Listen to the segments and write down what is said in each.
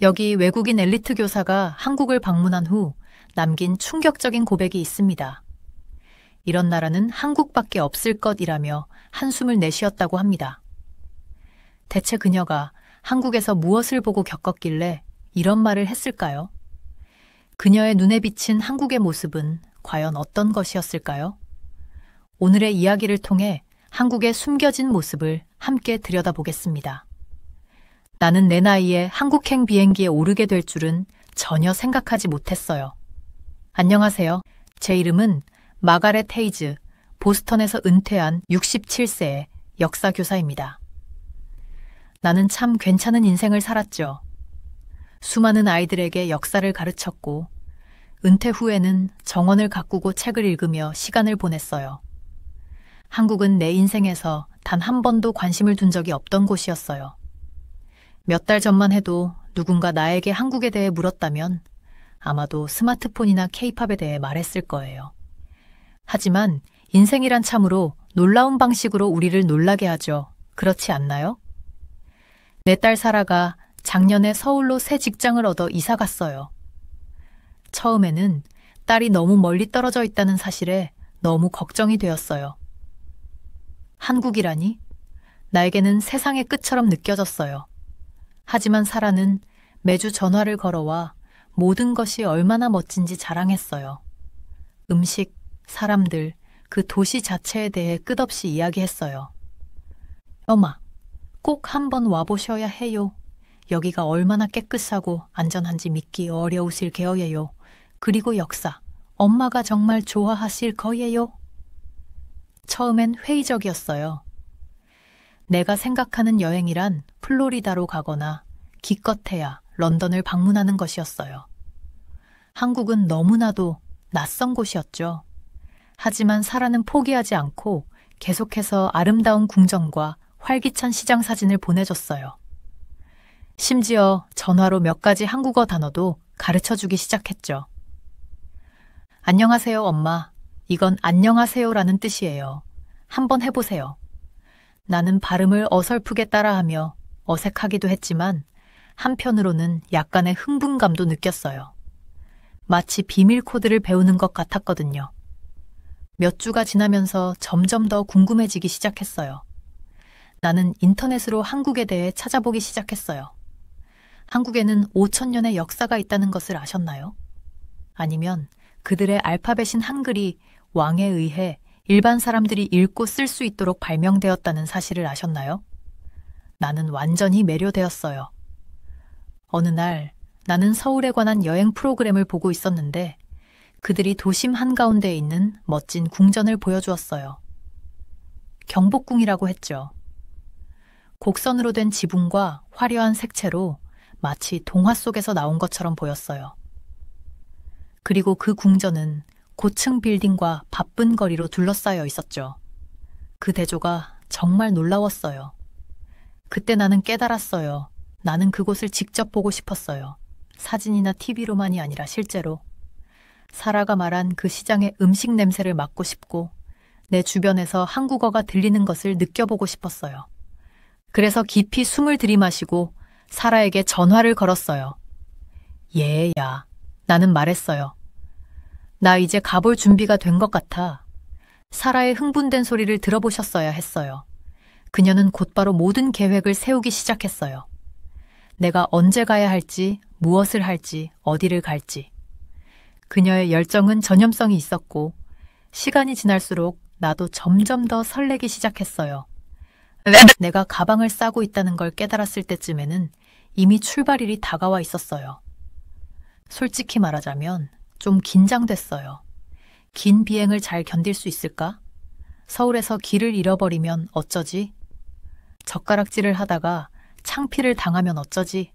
여기 외국인 엘리트 교사가 한국을 방문한 후 남긴 충격적인 고백이 있습니다. 이런 나라는 한국밖에 없을 것이라며 한숨을 내쉬었다고 합니다. 대체 그녀가 한국에서 무엇을 보고 겪었길래 이런 말을 했을까요? 그녀의 눈에 비친 한국의 모습은 과연 어떤 것이었을까요? 오늘의 이야기를 통해 한국의 숨겨진 모습을 함께 들여다보겠습니다. 나는 내 나이에 한국행 비행기에 오르게 될 줄은 전혀 생각하지 못했어요. 안녕하세요. 제 이름은 마가렛 헤이즈, 보스턴에서 은퇴한 67세의 역사교사입니다. 나는 참 괜찮은 인생을 살았죠. 수많은 아이들에게 역사를 가르쳤고, 은퇴 후에는 정원을 가꾸고 책을 읽으며 시간을 보냈어요. 한국은 내 인생에서 단 한 번도 관심을 둔 적이 없던 곳이었어요. 몇 달 전만 해도 누군가 나에게 한국에 대해 물었다면 아마도 스마트폰이나 케이팝에 대해 말했을 거예요. 하지만 인생이란 참으로 놀라운 방식으로 우리를 놀라게 하죠. 그렇지 않나요? 내 딸 사라가 작년에 서울로 새 직장을 얻어 이사 갔어요. 처음에는 딸이 너무 멀리 떨어져 있다는 사실에 너무 걱정이 되었어요. 한국이라니? 나에게는 세상의 끝처럼 느껴졌어요. 하지만 사라는 매주 전화를 걸어와 모든 것이 얼마나 멋진지 자랑했어요. 음식, 사람들, 그 도시 자체에 대해 끝없이 이야기했어요. 엄마, 꼭 한번 와보셔야 해요. 여기가 얼마나 깨끗하고 안전한지 믿기 어려우실 거예요. 그리고 역사, 엄마가 정말 좋아하실 거예요. 처음엔 회의적이었어요. 내가 생각하는 여행이란 플로리다로 가거나 기껏해야 런던을 방문하는 것이었어요. 한국은 너무나도 낯선 곳이었죠. 하지만 사라는 포기하지 않고 계속해서 아름다운 궁전과 활기찬 시장 사진을 보내줬어요. 심지어 전화로 몇 가지 한국어 단어도 가르쳐주기 시작했죠. 안녕하세요, 엄마. 이건 안녕하세요라는 뜻이에요. 한번 해보세요. 나는 발음을 어설프게 따라하며 어색하기도 했지만 한편으로는 약간의 흥분감도 느꼈어요. 마치 비밀 코드를 배우는 것 같았거든요. 몇 주가 지나면서 점점 더 궁금해지기 시작했어요. 나는 인터넷으로 한국에 대해 찾아보기 시작했어요. 한국에는 5,000년의 역사가 있다는 것을 아셨나요? 아니면 그들의 알파벳인 한글이 왕에 의해 일반 사람들이 읽고 쓸 수 있도록 발명되었다는 사실을 아셨나요? 나는 완전히 매료되었어요. 어느 날 나는 서울에 관한 여행 프로그램을 보고 있었는데 그들이 도심 한가운데에 있는 멋진 궁전을 보여주었어요. 경복궁이라고 했죠. 곡선으로 된 지붕과 화려한 색채로 마치 동화 속에서 나온 것처럼 보였어요. 그리고 그 궁전은 고층 빌딩과 바쁜 거리로 둘러싸여 있었죠. 그 대조가 정말 놀라웠어요. 그때 나는 깨달았어요. 나는 그곳을 직접 보고 싶었어요. 사진이나 TV로만이 아니라 실제로. 사라가 말한 그 시장의 음식 냄새를 맡고 싶고 내 주변에서 한국어가 들리는 것을 느껴보고 싶었어요. 그래서 깊이 숨을 들이마시고 사라에게 전화를 걸었어요. 얘야, 나는 말했어요. 나 이제 가볼 준비가 된 것 같아. 사라의 흥분된 소리를 들어보셨어야 했어요. 그녀는 곧바로 모든 계획을 세우기 시작했어요. 내가 언제 가야 할지, 무엇을 할지, 어디를 갈지. 그녀의 열정은 전염성이 있었고 시간이 지날수록 나도 점점 더 설레기 시작했어요. 내가 가방을 싸고 있다는 걸 깨달았을 때쯤에는 이미 출발일이 다가와 있었어요. 솔직히 말하자면 좀 긴장됐어요. 긴 비행을 잘 견딜 수 있을까? 서울에서 길을 잃어버리면 어쩌지? 젓가락질을 하다가 창피를 당하면 어쩌지?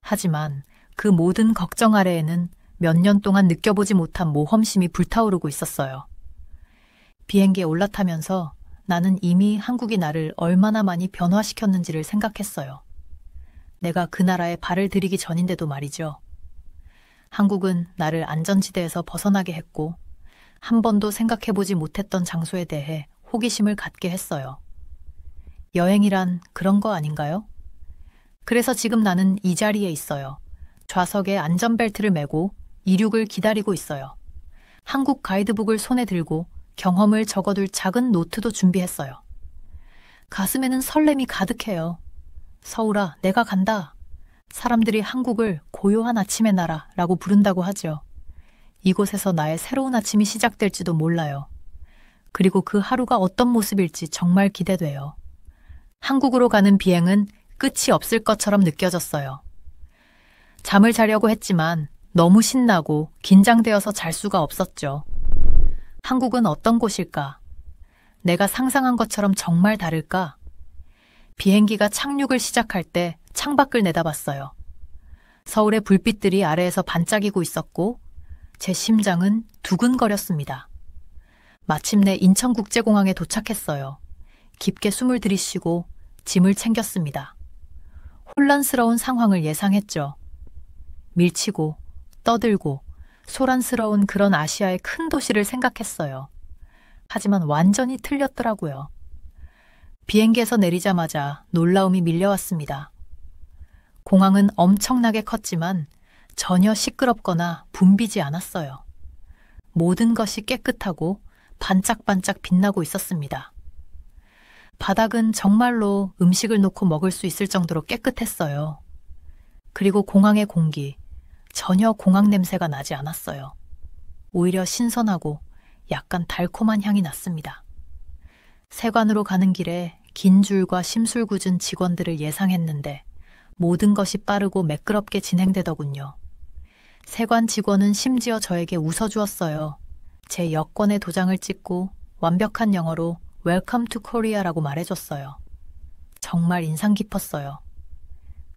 하지만 그 모든 걱정 아래에는 몇 년 동안 느껴보지 못한 모험심이 불타오르고 있었어요. 비행기에 올라타면서 나는 이미 한국이 나를 얼마나 많이 변화시켰는지를 생각했어요. 내가 그 나라에 발을 들이기 전인데도 말이죠. 한국은 나를 안전지대에서 벗어나게 했고 한 번도 생각해보지 못했던 장소에 대해 호기심을 갖게 했어요. 여행이란 그런 거 아닌가요? 그래서 지금 나는 이 자리에 있어요. 좌석에 안전벨트를 매고 이륙을 기다리고 있어요. 한국 가이드북을 손에 들고 경험을 적어둘 작은 노트도 준비했어요. 가슴에는 설렘이 가득해요. 서울아, 내가 간다. 사람들이 한국을 고요한 아침의 나라라고 부른다고 하죠. 이곳에서 나의 새로운 아침이 시작될지도 몰라요. 그리고 그 하루가 어떤 모습일지 정말 기대돼요. 한국으로 가는 비행은 끝이 없을 것처럼 느껴졌어요. 잠을 자려고 했지만 너무 신나고 긴장되어서 잘 수가 없었죠. 한국은 어떤 곳일까? 내가 상상한 것처럼 정말 다를까? 비행기가 착륙을 시작할 때 창밖을 내다봤어요. 서울의 불빛들이 아래에서 반짝이고 있었고 제 심장은 두근거렸습니다. 마침내 인천국제공항에 도착했어요. 깊게 숨을 들이쉬고 짐을 챙겼습니다. 혼란스러운 상황을 예상했죠. 밀치고 떠들고 소란스러운 그런 아시아의 큰 도시를 생각했어요. 하지만 완전히 틀렸더라고요. 비행기에서 내리자마자 놀라움이 밀려왔습니다. 공항은 엄청나게 컸지만 전혀 시끄럽거나 붐비지 않았어요. 모든 것이 깨끗하고 반짝반짝 빛나고 있었습니다. 바닥은 정말로 음식을 놓고 먹을 수 있을 정도로 깨끗했어요. 그리고 공항의 공기, 전혀 공항 냄새가 나지 않았어요. 오히려 신선하고 약간 달콤한 향이 났습니다. 세관으로 가는 길에 긴 줄과 심술궂은 직원들을 예상했는데 모든 것이 빠르고 매끄럽게 진행되더군요. 세관 직원은 심지어 저에게 웃어주었어요. 제 여권에 도장을 찍고 완벽한 영어로 Welcome to Korea라고 말해줬어요. 정말 인상 깊었어요.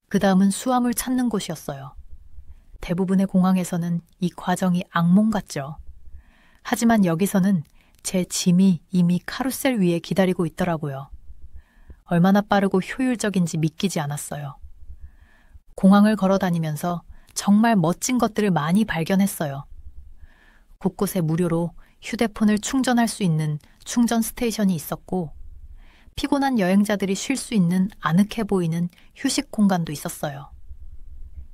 그 다음은 수암을 찾는 곳이었어요. 대부분의 공항에서는 이 과정이 악몽 같죠. 하지만 여기서는 제 짐이 이미 카루셀 위에 기다리고 있더라고요. 얼마나 빠르고 효율적인지 믿기지 않았어요. 공항을 걸어 다니면서 정말 멋진 것들을 많이 발견했어요. 곳곳에 무료로 휴대폰을 충전할 수 있는 충전 스테이션이 있었고 피곤한 여행자들이 쉴 수 있는 아늑해 보이는 휴식 공간도 있었어요.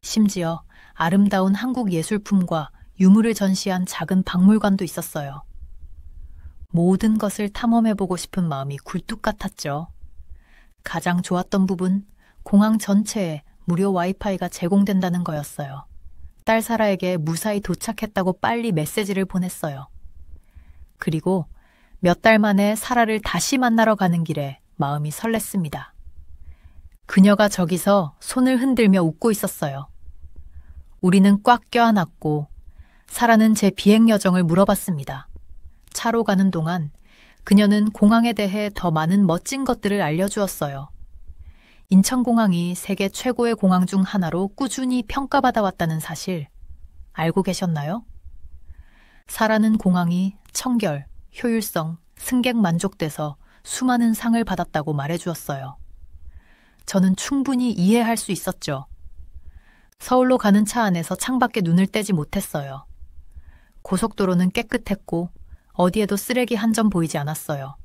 심지어 아름다운 한국 예술품과 유물을 전시한 작은 박물관도 있었어요. 모든 것을 탐험해보고 싶은 마음이 굴뚝 같았죠. 가장 좋았던 부분, 공항 전체에 무료 와이파이가 제공된다는 거였어요. 딸 사라에게 무사히 도착했다고 빨리 메시지를 보냈어요. 그리고 몇 달 만에 사라를 다시 만나러 가는 길에 마음이 설렜습니다. 그녀가 저기서 손을 흔들며 웃고 있었어요. 우리는 꽉 껴안았고 사라는 제 비행 여정을 물어봤습니다. 차로 가는 동안 그녀는 공항에 대해 더 많은 멋진 것들을 알려주었어요. 인천공항이 세계 최고의 공항 중 하나로 꾸준히 평가받아왔다는 사실 알고 계셨나요? 사라는 공항이 청결, 효율성, 승객 만족돼서 수많은 상을 받았다고 말해주었어요. 저는 충분히 이해할 수 있었죠. 서울로 가는 차 안에서 창밖에 눈을 떼지 못했어요. 고속도로는 깨끗했고 어디에도 쓰레기 한 점 보이지 않았어요.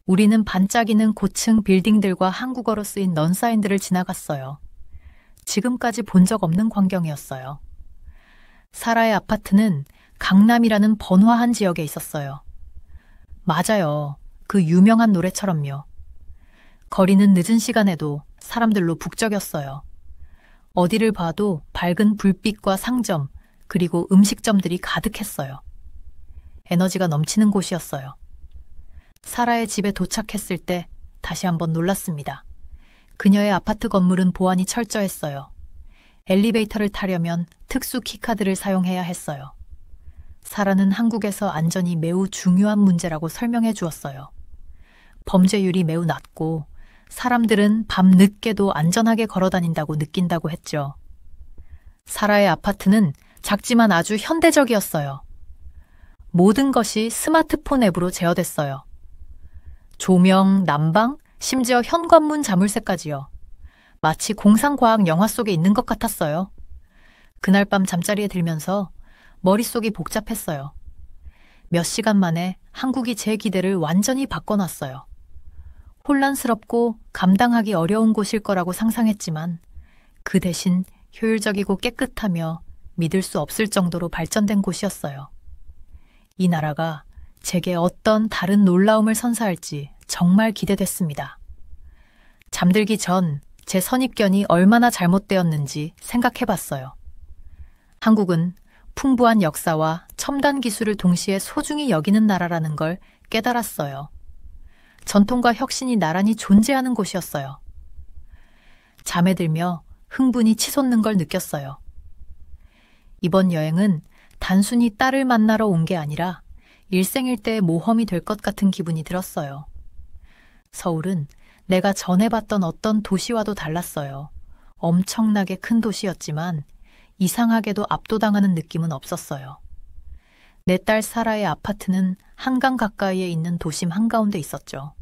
우리는 반짝이는 고층 빌딩들과 한국어로 쓰인 넌사인들을 지나갔어요. 지금까지 본 적 없는 광경이었어요. 사라의 아파트는 강남이라는 번화한 지역에 있었어요. 맞아요. 그 유명한 노래처럼요. 거리는 늦은 시간에도 사람들로 북적였어요. 어디를 봐도 밝은 불빛과 상점, 그리고 음식점들이 가득했어요. 에너지가 넘치는 곳이었어요. 사라의 집에 도착했을 때 다시 한번 놀랐습니다. 그녀의 아파트 건물은 보안이 철저했어요. 엘리베이터를 타려면 특수 키카드를 사용해야 했어요. 사라는 한국에서 안전이 매우 중요한 문제라고 설명해 주었어요. 범죄율이 매우 낮고 사람들은 밤 늦게도 안전하게 걸어 다닌다고 느낀다고 했죠. 사라의 아파트는 작지만 아주 현대적이었어요. 모든 것이 스마트폰 앱으로 제어됐어요. 조명, 난방, 심지어 현관문 자물쇠까지요. 마치 공상과학 영화 속에 있는 것 같았어요. 그날 밤 잠자리에 들면서 머릿속이 복잡했어요. 몇 시간 만에 한국이 제 기대를 완전히 바꿔놨어요. 혼란스럽고 감당하기 어려운 곳일 거라고 상상했지만 그 대신 효율적이고 깨끗하며 믿을 수 없을 정도로 발전된 곳이었어요. 이 나라가 제게 어떤 다른 놀라움을 선사할지 정말 기대됐습니다. 잠들기 전 제 선입견이 얼마나 잘못되었는지 생각해봤어요. 한국은 풍부한 역사와 첨단 기술을 동시에 소중히 여기는 나라라는 걸 깨달았어요. 전통과 혁신이 나란히 존재하는 곳이었어요. 잠에 들며 흥분이 치솟는 걸 느꼈어요. 이번 여행은 단순히 딸을 만나러 온 게 아니라 일생일대의 모험이 될 것 같은 기분이 들었어요. 서울은 내가 전에 봤던 어떤 도시와도 달랐어요. 엄청나게 큰 도시였지만 이상하게도 압도당하는 느낌은 없었어요. 내 딸 사라의 아파트는 한강 가까이에 있는 도심 한가운데 있었죠.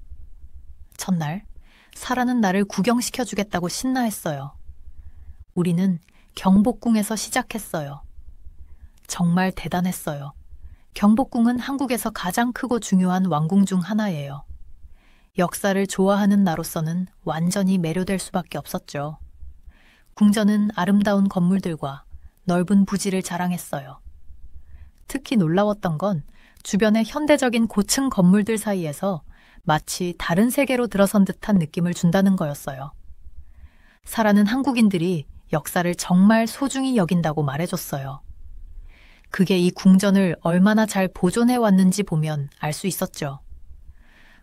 첫날, 사라는 나를 구경시켜주겠다고 신나했어요. 우리는 경복궁에서 시작했어요. 정말 대단했어요. 경복궁은 한국에서 가장 크고 중요한 왕궁 중 하나예요. 역사를 좋아하는 나로서는 완전히 매료될 수밖에 없었죠. 궁전은 아름다운 건물들과 넓은 부지를 자랑했어요. 특히 놀라웠던 건 주변의 현대적인 고층 건물들 사이에서 마치 다른 세계로 들어선 듯한 느낌을 준다는 거였어요. 사라는 한국인들이 역사를 정말 소중히 여긴다고 말해줬어요. 그게 이 궁전을 얼마나 잘 보존해 왔는지 보면 알 수 있었죠.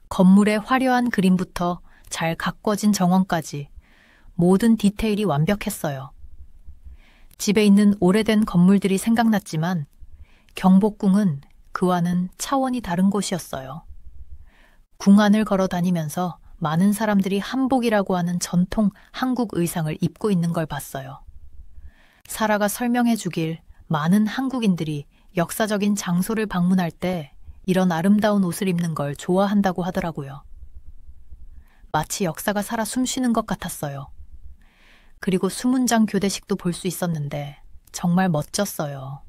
건물의 화려한 그림부터 잘 가꿔진 정원까지 모든 디테일이 완벽했어요. 집에 있는 오래된 건물들이 생각났지만 경복궁은 그와는 차원이 다른 곳이었어요. 궁 안을 걸어 다니면서 많은 사람들이 한복이라고 하는 전통 한국 의상을 입고 있는 걸 봤어요. 사라가 설명해 주길 많은 한국인들이 역사적인 장소를 방문할 때 이런 아름다운 옷을 입는 걸 좋아한다고 하더라고요. 마치 역사가 살아 숨쉬는 것 같았어요. 그리고 수문장 교대식도 볼 수 있었는데 정말 멋졌어요.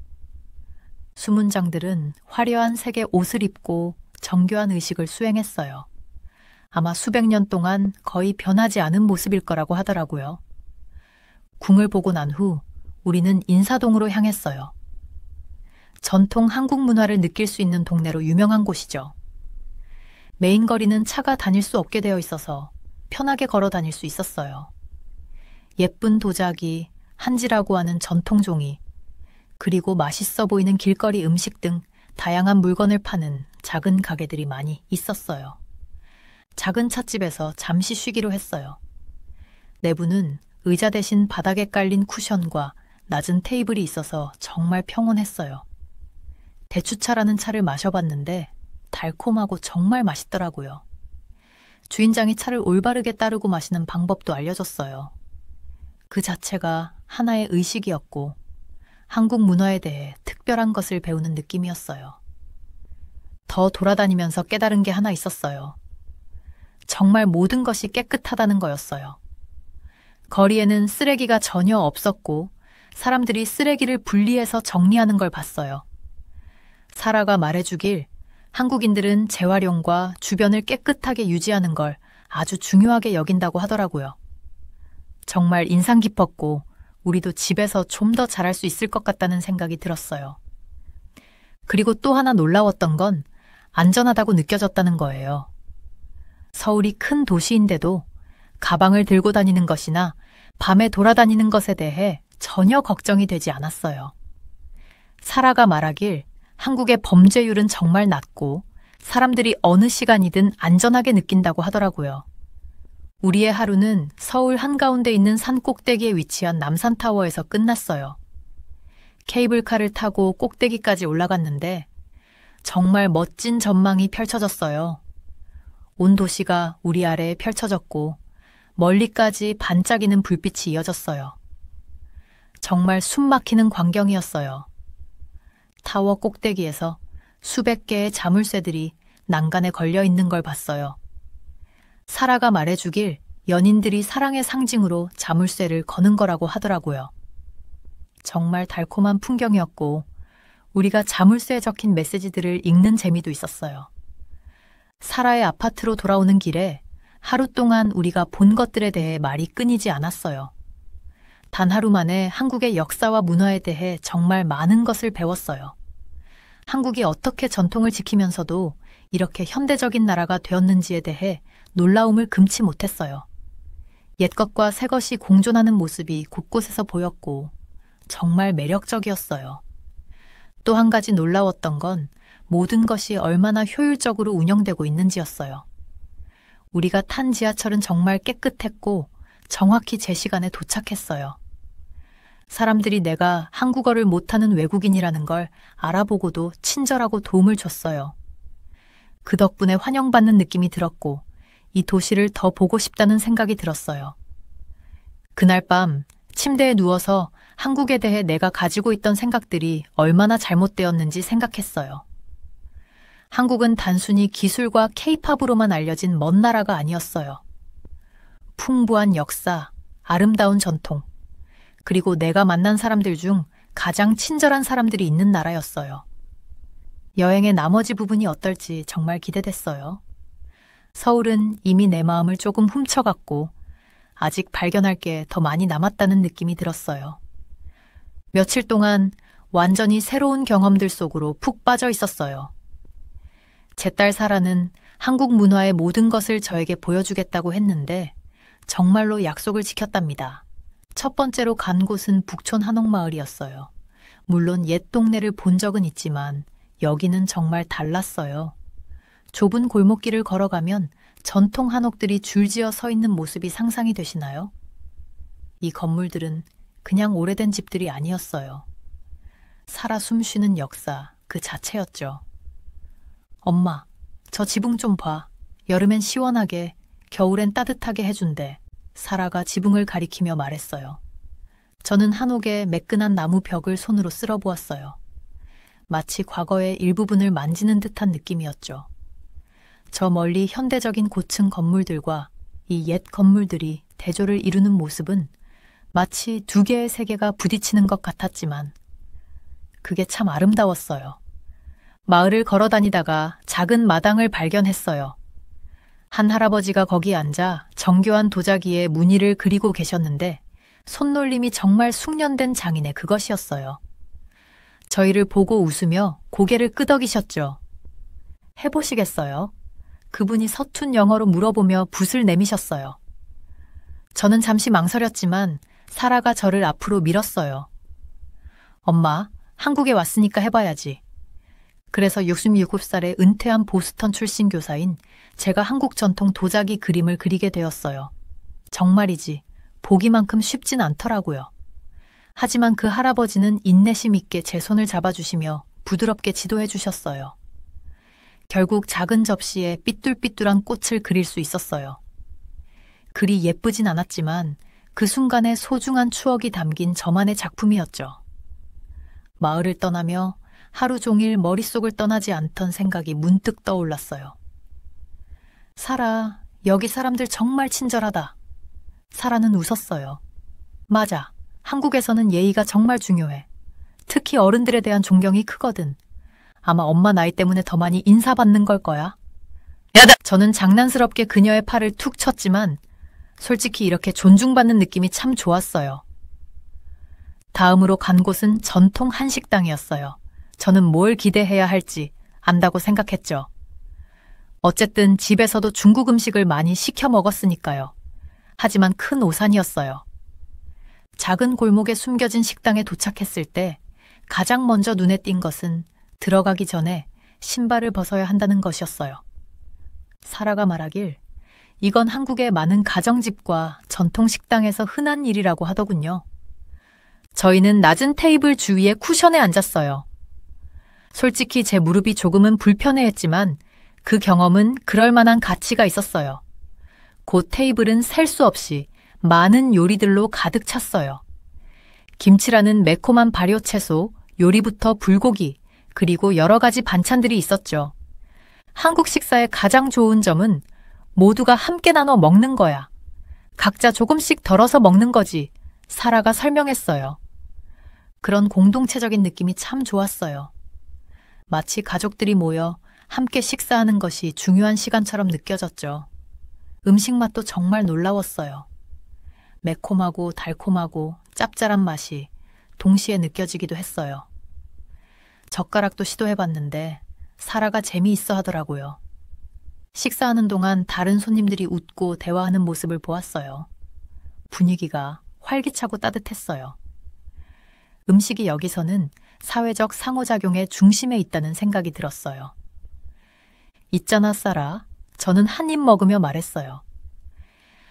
수문장들은 화려한 색의 옷을 입고 정교한 의식을 수행했어요. 아마 수백 년 동안 거의 변하지 않은 모습일 거라고 하더라고요. 궁을 보고 난 후 우리는 인사동으로 향했어요. 전통 한국 문화를 느낄 수 있는 동네로 유명한 곳이죠. 메인 거리는 차가 다닐 수 없게 되어 있어서 편하게 걸어 다닐 수 있었어요. 예쁜 도자기, 한지라고 하는 전통 종이, 그리고 맛있어 보이는 길거리 음식 등 다양한 물건을 파는 작은 가게들이 많이 있었어요. 작은 찻집에서 잠시 쉬기로 했어요. 내부는 의자 대신 바닥에 깔린 쿠션과 낮은 테이블이 있어서 정말 평온했어요. 대추차라는 차를 마셔봤는데 달콤하고 정말 맛있더라고요. 주인장이 차를 올바르게 따르고 마시는 방법도 알려줬어요. 그 자체가 하나의 의식이었고 한국 문화에 대해 특별한 것을 배우는 느낌이었어요. 더 돌아다니면서 깨달은 게 하나 있었어요. 정말 모든 것이 깨끗하다는 거였어요. 거리에는 쓰레기가 전혀 없었고 사람들이 쓰레기를 분리해서 정리하는 걸 봤어요. 사라가 말해주길 한국인들은 재활용과 주변을 깨끗하게 유지하는 걸 아주 중요하게 여긴다고 하더라고요. 정말 인상 깊었고 우리도 집에서 좀 더 잘할 수 있을 것 같다는 생각이 들었어요. 그리고 또 하나 놀라웠던 건 안전하다고 느껴졌다는 거예요. 서울이 큰 도시인데도 가방을 들고 다니는 것이나 밤에 돌아다니는 것에 대해 전혀 걱정이 되지 않았어요. 사라가 말하길 한국의 범죄율은 정말 낮고 사람들이 어느 시간이든 안전하게 느낀다고 하더라고요. 우리의 하루는 서울 한가운데 있는 산 꼭대기에 위치한 남산타워에서 끝났어요. 케이블카를 타고 꼭대기까지 올라갔는데 정말 멋진 전망이 펼쳐졌어요. 온 도시가 우리 아래에 펼쳐졌고 멀리까지 반짝이는 불빛이 이어졌어요. 정말 숨막히는 광경이었어요. 타워 꼭대기에서 수백 개의 자물쇠들이 난간에 걸려 있는 걸 봤어요. 사라가 말해주길 연인들이 사랑의 상징으로 자물쇠를 거는 거라고 하더라고요. 정말 달콤한 풍경이었고 우리가 자물쇠에 적힌 메시지들을 읽는 재미도 있었어요. 사라의 아파트로 돌아오는 길에 하루 동안 우리가 본 것들에 대해 말이 끊이지 않았어요. 단 하루 만에 한국의 역사와 문화에 대해 정말 많은 것을 배웠어요. 한국이 어떻게 전통을 지키면서도 이렇게 현대적인 나라가 되었는지에 대해 놀라움을 금치 못했어요. 옛것과 새것이 공존하는 모습이 곳곳에서 보였고 정말 매력적이었어요. 또 한 가지 놀라웠던 건 모든 것이 얼마나 효율적으로 운영되고 있는지였어요. 우리가 탄 지하철은 정말 깨끗했고 정확히 제 시간에 도착했어요. 사람들이 내가 한국어를 못하는 외국인이라는 걸 알아보고도 친절하고 도움을 줬어요. 그 덕분에 환영받는 느낌이 들었고 이 도시를 더 보고 싶다는 생각이 들었어요. 그날 밤 침대에 누워서 한국에 대해 내가 가지고 있던 생각들이 얼마나 잘못되었는지 생각했어요. 한국은 단순히 기술과 케이팝으로만 알려진 먼 나라가 아니었어요. 풍부한 역사, 아름다운 전통, 그리고 내가 만난 사람들 중 가장 친절한 사람들이 있는 나라였어요. 여행의 나머지 부분이 어떨지 정말 기대됐어요. 서울은 이미 내 마음을 조금 훔쳐갔고 아직 발견할 게 더 많이 남았다는 느낌이 들었어요. 며칠 동안 완전히 새로운 경험들 속으로 푹 빠져 있었어요. 제 딸 사라는 한국 문화의 모든 것을 저에게 보여주겠다고 했는데 정말로 약속을 지켰답니다. 첫 번째로 간 곳은 북촌 한옥마을이었어요. 물론 옛 동네를 본 적은 있지만 여기는 정말 달랐어요. 좁은 골목길을 걸어가면 전통 한옥들이 줄지어 서 있는 모습이 상상이 되시나요? 이 건물들은 그냥 오래된 집들이 아니었어요. 살아 숨쉬는 역사 그 자체였죠. 엄마, 저 지붕 좀 봐. 여름엔 시원하게, 겨울엔 따뜻하게 해준대. 사라가 지붕을 가리키며 말했어요. 저는 한옥의 매끈한 나무 벽을 손으로 쓸어보았어요. 마치 과거의 일부분을 만지는 듯한 느낌이었죠. 저 멀리 현대적인 고층 건물들과 이 옛 건물들이 대조를 이루는 모습은 마치 두 개의 세계가 부딪히는 것 같았지만 그게 참 아름다웠어요. 마을을 걸어 다니다가 작은 마당을 발견했어요. 한 할아버지가 거기 앉아 정교한 도자기에 무늬를 그리고 계셨는데 손놀림이 정말 숙련된 장인의 그것이었어요. 저희를 보고 웃으며 고개를 끄덕이셨죠. 해보시겠어요? 그분이 서툰 영어로 물어보며 붓을 내미셨어요. 저는 잠시 망설였지만 사라가 저를 앞으로 밀었어요. 엄마, 한국에 왔으니까 해봐야지. 그래서 67살의 은퇴한 보스턴 출신 교사인 제가 한국 전통 도자기 그림을 그리게 되었어요. 정말이지 보기만큼 쉽진 않더라고요. 하지만 그 할아버지는 인내심 있게 제 손을 잡아주시며 부드럽게 지도해 주셨어요. 결국 작은 접시에 삐뚤삐뚤한 꽃을 그릴 수 있었어요. 글이 예쁘진 않았지만 그 순간의 소중한 추억이 담긴 저만의 작품이었죠. 마을을 떠나며 하루 종일 머릿속을 떠나지 않던 생각이 문득 떠올랐어요. 사라, 여기 사람들 정말 친절하다. 사라는 웃었어요. 맞아. 한국에서는 예의가 정말 중요해. 특히 어른들에 대한 존경이 크거든. 아마 엄마 나이 때문에 더 많이 인사받는 걸 거야. 야다! 저는 장난스럽게 그녀의 팔을 툭 쳤지만 솔직히 이렇게 존중받는 느낌이 참 좋았어요. 다음으로 간 곳은 전통 한식당이었어요. 저는 뭘 기대해야 할지 안다고 생각했죠. 어쨌든 집에서도 중국 음식을 많이 시켜 먹었으니까요. 하지만 큰 오산이었어요. 작은 골목에 숨겨진 식당에 도착했을 때 가장 먼저 눈에 띈 것은 들어가기 전에 신발을 벗어야 한다는 것이었어요. 사라가 말하길 이건 한국의 많은 가정집과 전통 식당에서 흔한 일이라고 하더군요. 저희는 낮은 테이블 주위에 쿠션에 앉았어요. 솔직히 제 무릎이 조금은 불편해했지만 그 경험은 그럴 만한 가치가 있었어요. 곧 테이블은 셀 수 없이 많은 요리들로 가득 찼어요. 김치라는 매콤한 발효채소, 요리부터 불고기, 그리고 여러 가지 반찬들이 있었죠. 한국 식사의 가장 좋은 점은 모두가 함께 나눠 먹는 거야. 각자 조금씩 덜어서 먹는 거지. 사라가 설명했어요. 그런 공동체적인 느낌이 참 좋았어요. 마치 가족들이 모여 함께 식사하는 것이 중요한 시간처럼 느껴졌죠. 음식 맛도 정말 놀라웠어요. 매콤하고 달콤하고 짭짤한 맛이 동시에 느껴지기도 했어요. 젓가락도 시도해봤는데 사라가 재미있어 하더라고요. 식사하는 동안 다른 손님들이 웃고 대화하는 모습을 보았어요. 분위기가 활기차고 따뜻했어요. 음식이 여기서는 사회적 상호작용의 중심에 있다는 생각이 들었어요. 있잖아, 사라. 저는 한 입 먹으며 말했어요.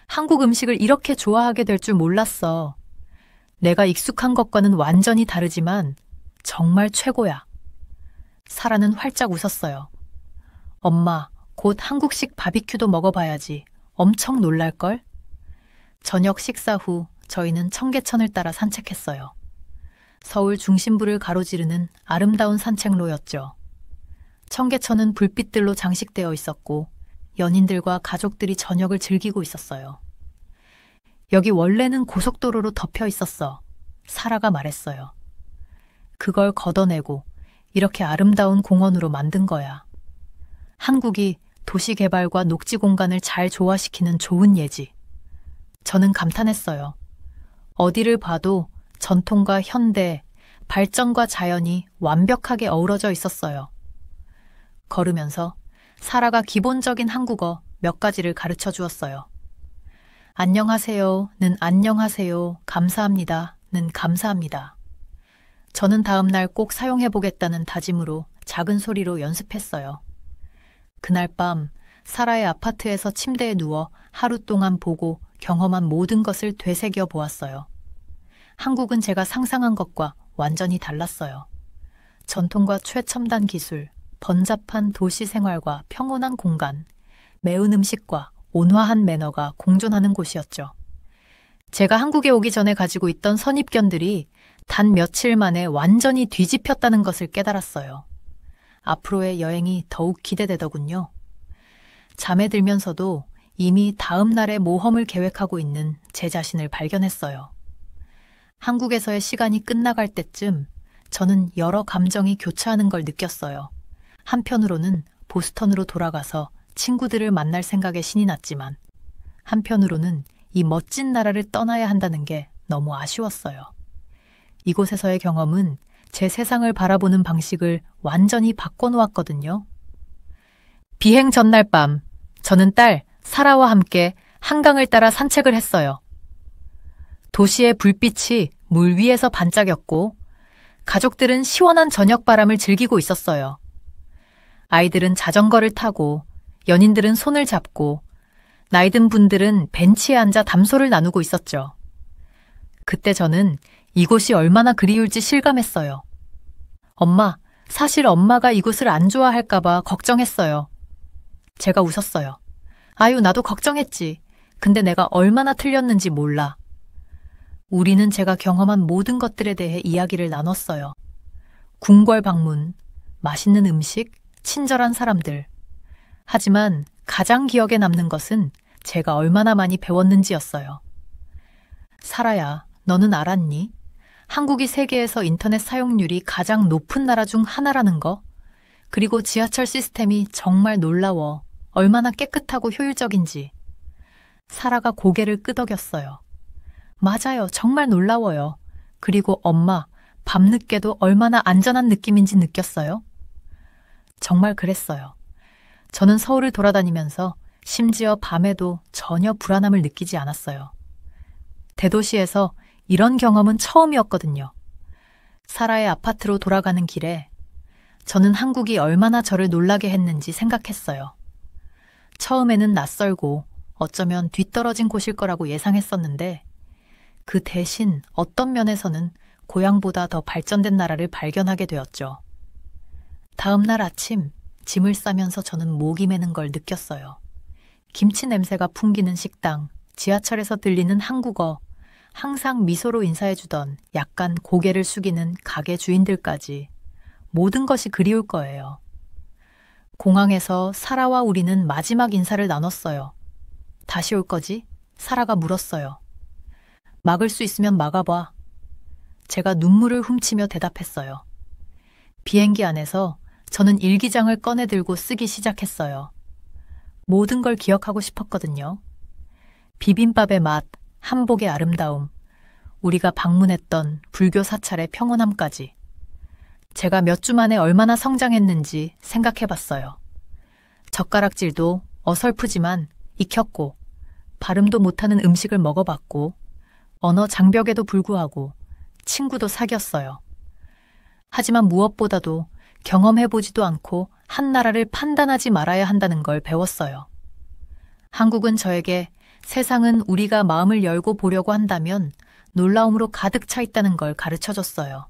한국 음식을 이렇게 좋아하게 될 줄 몰랐어. 내가 익숙한 것과는 완전히 다르지만 정말 최고야. 사라는 활짝 웃었어요. 엄마, 곧 한국식 바비큐도 먹어봐야지. 엄청 놀랄걸? 저녁 식사 후 저희는 청계천을 따라 산책했어요. 서울 중심부를 가로지르는 아름다운 산책로였죠. 청계천은 불빛들로 장식되어 있었고 연인들과 가족들이 저녁을 즐기고 있었어요. 여기 원래는 고속도로로 덮여 있었어. 사라가 말했어요. 그걸 걷어내고 이렇게 아름다운 공원으로 만든 거야. 한국이 도시 개발과 녹지 공간을 잘 조화시키는 좋은 예지. 저는 감탄했어요. 어디를 봐도 전통과 현대, 발전과 자연이 완벽하게 어우러져 있었어요. 걸으면서 사라가 기본적인 한국어 몇 가지를 가르쳐 주었어요. 안녕하세요는 안녕하세요, 감사합니다는 감사합니다. 저는 다음 날 꼭 사용해보겠다는 다짐으로 작은 소리로 연습했어요. 그날 밤 사라의 아파트에서 침대에 누워 하루 동안 보고 경험한 모든 것을 되새겨 보았어요. 한국은 제가 상상한 것과 완전히 달랐어요. 전통과 최첨단 기술, 번잡한 도시 생활과 평온한 공간, 매운 음식과 온화한 매너가 공존하는 곳이었죠. 제가 한국에 오기 전에 가지고 있던 선입견들이 단 며칠 만에 완전히 뒤집혔다는 것을 깨달았어요. 앞으로의 여행이 더욱 기대되더군요. 잠에 들면서도 이미 다음 날의 모험을 계획하고 있는 제 자신을 발견했어요. 한국에서의 시간이 끝나갈 때쯤 저는 여러 감정이 교차하는 걸 느꼈어요. 한편으로는 보스턴으로 돌아가서 친구들을 만날 생각에 신이 났지만 한편으로는 이 멋진 나라를 떠나야 한다는 게 너무 아쉬웠어요. 이곳에서의 경험은 제 세상을 바라보는 방식을 완전히 바꿔놓았거든요. 비행 전날 밤, 저는 딸 사라와 함께 한강을 따라 산책을 했어요. 도시의 불빛이 물 위에서 반짝였고 가족들은 시원한 저녁바람을 즐기고 있었어요. 아이들은 자전거를 타고 연인들은 손을 잡고 나이 든 분들은 벤치에 앉아 담소를 나누고 있었죠. 그때 저는 이곳이 얼마나 그리울지 실감했어요. 엄마, 사실 엄마가 이곳을 안 좋아할까봐 걱정했어요. 제가 웃었어요. 아유, 나도 걱정했지. 근데 내가 얼마나 틀렸는지 몰라. 우리는 제가 경험한 모든 것들에 대해 이야기를 나눴어요. 궁궐 방문, 맛있는 음식, 친절한 사람들. 하지만 가장 기억에 남는 것은 제가 얼마나 많이 배웠는지였어요. 사라야, 너는 알았니? 한국이 세계에서 인터넷 사용률이 가장 높은 나라 중 하나라는 거? 그리고 지하철 시스템이 정말 놀라워. 얼마나 깨끗하고 효율적인지. 사라가 고개를 끄덕였어요. 맞아요. 정말 놀라워요. 그리고 엄마, 밤늦게도 얼마나 안전한 느낌인지 느꼈어요? 정말 그랬어요. 저는 서울을 돌아다니면서 심지어 밤에도 전혀 불안함을 느끼지 않았어요. 대도시에서 이런 경험은 처음이었거든요. 사라의 아파트로 돌아가는 길에 저는 한국이 얼마나 저를 놀라게 했는지 생각했어요. 처음에는 낯설고 어쩌면 뒤떨어진 곳일 거라고 예상했었는데 그 대신 어떤 면에서는 고향보다 더 발전된 나라를 발견하게 되었죠. 다음 날 아침 짐을 싸면서 저는 목이 메는 걸 느꼈어요. 김치 냄새가 풍기는 식당, 지하철에서 들리는 한국어, 항상 미소로 인사해주던 약간 고개를 숙이는 가게 주인들까지 모든 것이 그리울 거예요. 공항에서 사라와 우리는 마지막 인사를 나눴어요. 다시 올 거지? 사라가 물었어요. 막을 수 있으면 막아봐. 제가 눈물을 훔치며 대답했어요. 비행기 안에서 저는 일기장을 꺼내 들고 쓰기 시작했어요. 모든 걸 기억하고 싶었거든요. 비빔밥의 맛, 한복의 아름다움, 우리가 방문했던 불교 사찰의 평온함까지. 제가 몇 주 만에 얼마나 성장했는지 생각해봤어요. 젓가락질도 어설프지만 익혔고, 발음도 못하는 음식을 먹어봤고, 언어 장벽에도 불구하고 친구도 사귀었어요. 하지만 무엇보다도 경험해보지도 않고 한 나라를 판단하지 말아야 한다는 걸 배웠어요. 한국은 저에게 세상은 우리가 마음을 열고 보려고 한다면 놀라움으로 가득 차 있다는 걸 가르쳐줬어요.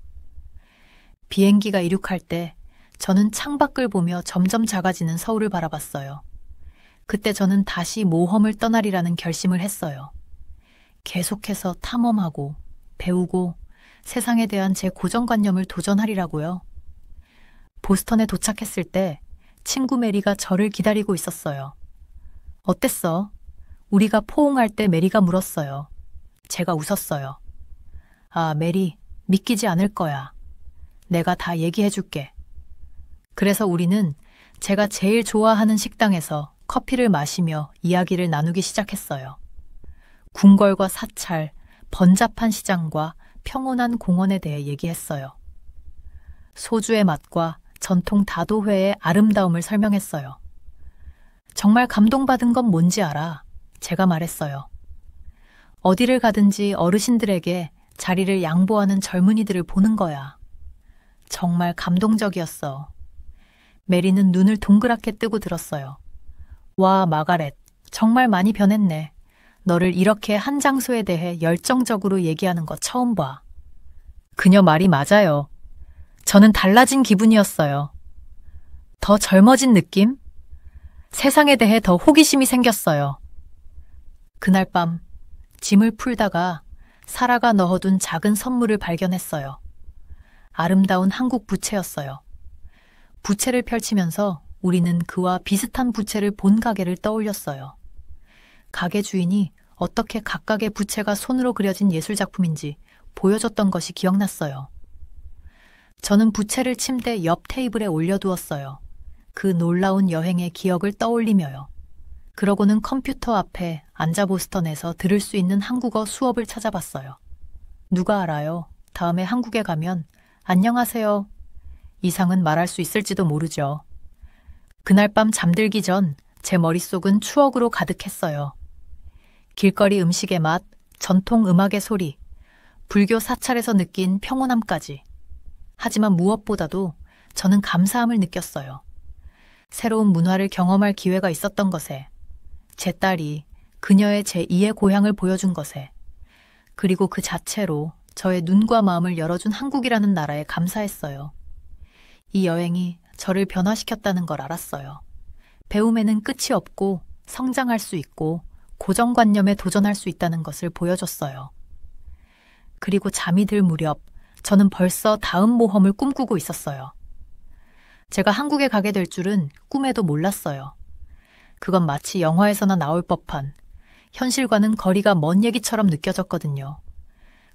비행기가 이륙할 때 저는 창밖을 보며 점점 작아지는 서울을 바라봤어요. 그때 저는 다시 모험을 떠나리라는 결심을 했어요. 계속해서 탐험하고 배우고 세상에 대한 제 고정관념을 도전하리라고요. 보스턴에 도착했을 때 친구 메리가 저를 기다리고 있었어요. 어땠어? 우리가 포옹할 때 메리가 물었어요. 제가 웃었어요. 아, 메리, 믿기지 않을 거야. 내가 다 얘기해줄게. 그래서 우리는 제가 제일 좋아하는 식당에서 커피를 마시며 이야기를 나누기 시작했어요. 궁궐과 사찰, 번잡한 시장과 평온한 공원에 대해 얘기했어요. 소주의 맛과 전통 다도회의 아름다움을 설명했어요. 정말 감동받은 건 뭔지 알아? 제가 말했어요. 어디를 가든지 어르신들에게 자리를 양보하는 젊은이들을 보는 거야. 정말 감동적이었어. 메리는 눈을 동그랗게 뜨고 들었어요. 와, 마가렛, 정말 많이 변했네. 너를 이렇게 한 장소에 대해 열정적으로 얘기하는 거 처음 봐. 그녀 말이 맞아요. 저는 달라진 기분이었어요. 더 젊어진 느낌? 세상에 대해 더 호기심이 생겼어요. 그날 밤 짐을 풀다가 사라가 넣어둔 작은 선물을 발견했어요. 아름다운 한국 부채였어요. 부채를 펼치면서 우리는 그와 비슷한 부채를 본 가게를 떠올렸어요. 가게 주인이 어떻게 각각의 부채가 손으로 그려진 예술작품인지 보여줬던 것이 기억났어요. 저는 부채를 침대 옆 테이블에 올려두었어요. 그 놀라운 여행의 기억을 떠올리며요. 그러고는 컴퓨터 앞에 앉아 보스턴에서 들을 수 있는 한국어 수업을 찾아봤어요. 누가 알아요? 다음에 한국에 가면 안녕하세요 이상은 말할 수 있을지도 모르죠. 그날 밤 잠들기 전 제 머릿속은 추억으로 가득했어요. 길거리 음식의 맛, 전통 음악의 소리, 불교 사찰에서 느낀 평온함까지. 하지만 무엇보다도 저는 감사함을 느꼈어요. 새로운 문화를 경험할 기회가 있었던 것에, 제 딸이 그녀의 제2의 고향을 보여준 것에, 그리고 그 자체로 저의 눈과 마음을 열어준 한국이라는 나라에 감사했어요. 이 여행이 저를 변화시켰다는 걸 알았어요. 배움에는 끝이 없고 성장할 수 있고 고정관념에 도전할 수 있다는 것을 보여줬어요. 그리고 잠이 들 무렵 저는 벌써 다음 모험을 꿈꾸고 있었어요. 제가 한국에 가게 될 줄은 꿈에도 몰랐어요. 그건 마치 영화에서나 나올 법한, 현실과는 거리가 먼 얘기처럼 느껴졌거든요.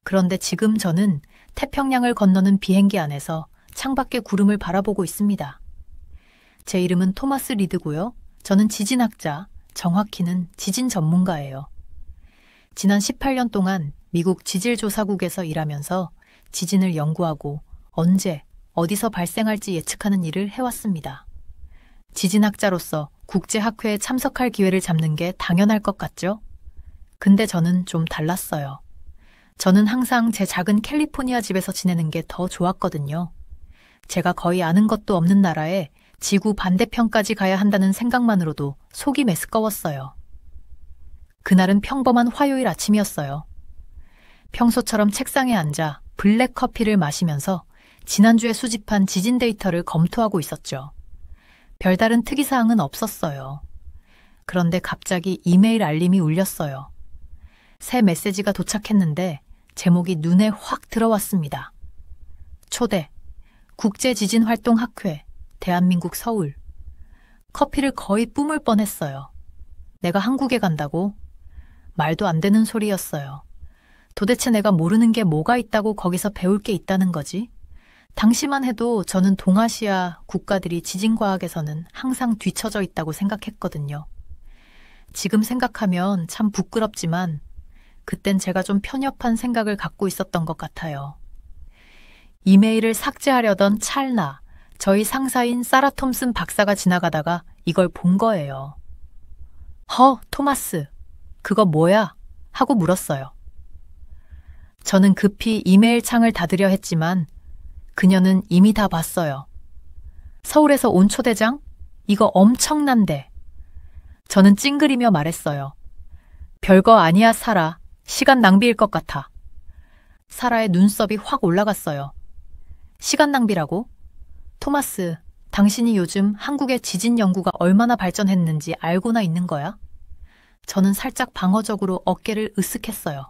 그런데 지금 저는 태평양을 건너는 비행기 안에서 창밖의 구름을 바라보고 있습니다. 제 이름은 토마스 리드고요. 저는 지진학자, 정확히는 지진 전문가예요. 지난 18년 동안 미국 지질조사국에서 일하면서 지진을 연구하고 언제, 어디서 발생할지 예측하는 일을 해왔습니다. 지진학자로서 국제학회에 참석할 기회를 잡는 게 당연할 것 같죠? 근데 저는 좀 달랐어요. 저는 항상 제 작은 캘리포니아 집에서 지내는 게 더 좋았거든요. 제가 거의 아는 것도 없는 나라에 지구 반대편까지 가야 한다는 생각만으로도 속이 메스꺼웠어요. 그날은 평범한 화요일 아침이었어요. 평소처럼 책상에 앉아 블랙 커피를 마시면서 지난주에 수집한 지진 데이터를 검토하고 있었죠. 별다른 특이사항은 없었어요. 그런데 갑자기 이메일 알림이 울렸어요. 새 메시지가 도착했는데 제목이 눈에 확 들어왔습니다. 초대, 국제지진활동학회, 대한민국 서울. 커피를 거의 뿜을 뻔했어요. 내가 한국에 간다고? 말도 안 되는 소리였어요. 도대체 내가 모르는 게 뭐가 있다고 거기서 배울 게 있다는 거지? 당시만 해도 저는 동아시아 국가들이 지진과학에서는 항상 뒤처져 있다고 생각했거든요. 지금 생각하면 참 부끄럽지만 그땐 제가 좀 편협한 생각을 갖고 있었던 것 같아요. 이메일을 삭제하려던 찰나 저희 상사인 사라 톰슨 박사가 지나가다가 이걸 본 거예요. 토마스, 그거 뭐야? 하고 물었어요. 저는 급히 이메일 창을 닫으려 했지만 그녀는 이미 다 봤어요. 서울에서 온 초대장? 이거 엄청난데. 저는 찡그리며 말했어요. 별거 아니야, 사라. 시간 낭비일 것 같아. 사라의 눈썹이 확 올라갔어요. 시간 낭비라고? 토마스, 당신이 요즘 한국의 지진 연구가 얼마나 발전했는지 알고나 있는 거야? 저는 살짝 방어적으로 어깨를 으쓱했어요.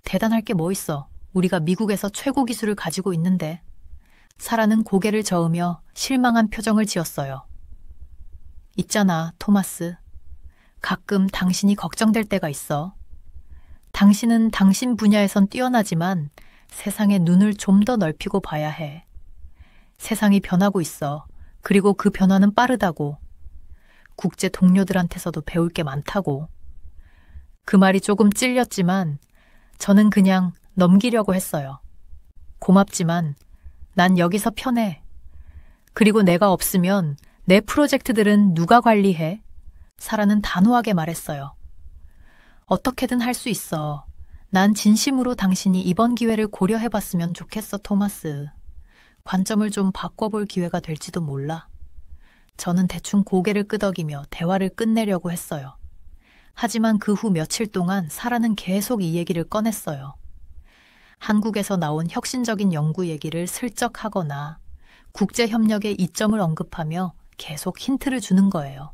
대단할 게 뭐 있어. 우리가 미국에서 최고 기술을 가지고 있는데. 사라는 고개를 저으며 실망한 표정을 지었어요. 있잖아, 토마스. 가끔 당신이 걱정될 때가 있어. 당신은 당신 분야에선 뛰어나지만 세상의 눈을 좀 더 넓히고 봐야 해. 세상이 변하고 있어. 그리고 그 변화는 빠르다고. 국제 동료들한테서도 배울 게 많다고. 그 말이 조금 찔렸지만 저는 그냥 넘기려고 했어요. 고맙지만 난 여기서 편해. 그리고 내가 없으면 내 프로젝트들은 누가 관리해? 사라는 단호하게 말했어요. 어떻게든 할 수 있어. 난 진심으로 당신이 이번 기회를 고려해봤으면 좋겠어, 토마스. 관점을 좀 바꿔볼 기회가 될지도 몰라. 저는 대충 고개를 끄덕이며 대화를 끝내려고 했어요. 하지만 그 후 며칠 동안 사라는 계속 이 얘기를 꺼냈어요. 한국에서 나온 혁신적인 연구 얘기를 슬쩍 하거나 국제협력의 이점을 언급하며 계속 힌트를 주는 거예요.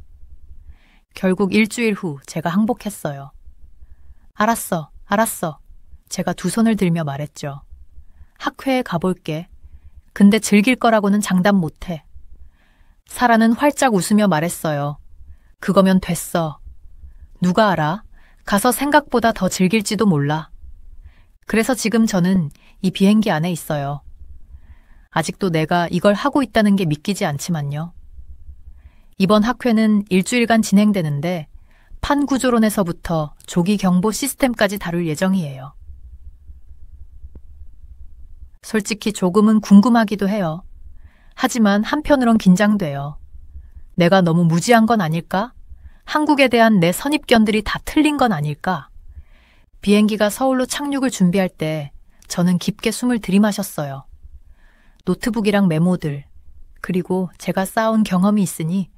결국 일주일 후 제가 항복했어요. 알았어. 제가 두 손을 들며 말했죠. 학회에 가볼게. 근데 즐길 거라고는 장담 못해. 사라는 활짝 웃으며 말했어요. 그거면 됐어. 누가 알아? 가서 생각보다 더 즐길지도 몰라. 그래서 지금 저는 이 비행기 안에 있어요. 아직도 내가 이걸 하고 있다는 게 믿기지 않지만요. 이번 학회는 일주일간 진행되는데 판구조론에서부터 조기 경보 시스템까지 다룰 예정이에요. 솔직히 조금은 궁금하기도 해요. 하지만 한편으론 긴장돼요. 내가 너무 무지한 건 아닐까? 한국에 대한 내 선입견들이 다 틀린 건 아닐까? 비행기가 서울로 착륙을 준비할 때 저는 깊게 숨을 들이마셨어요. 노트북이랑 메모들, 그리고 제가 쌓아온 경험이 있으니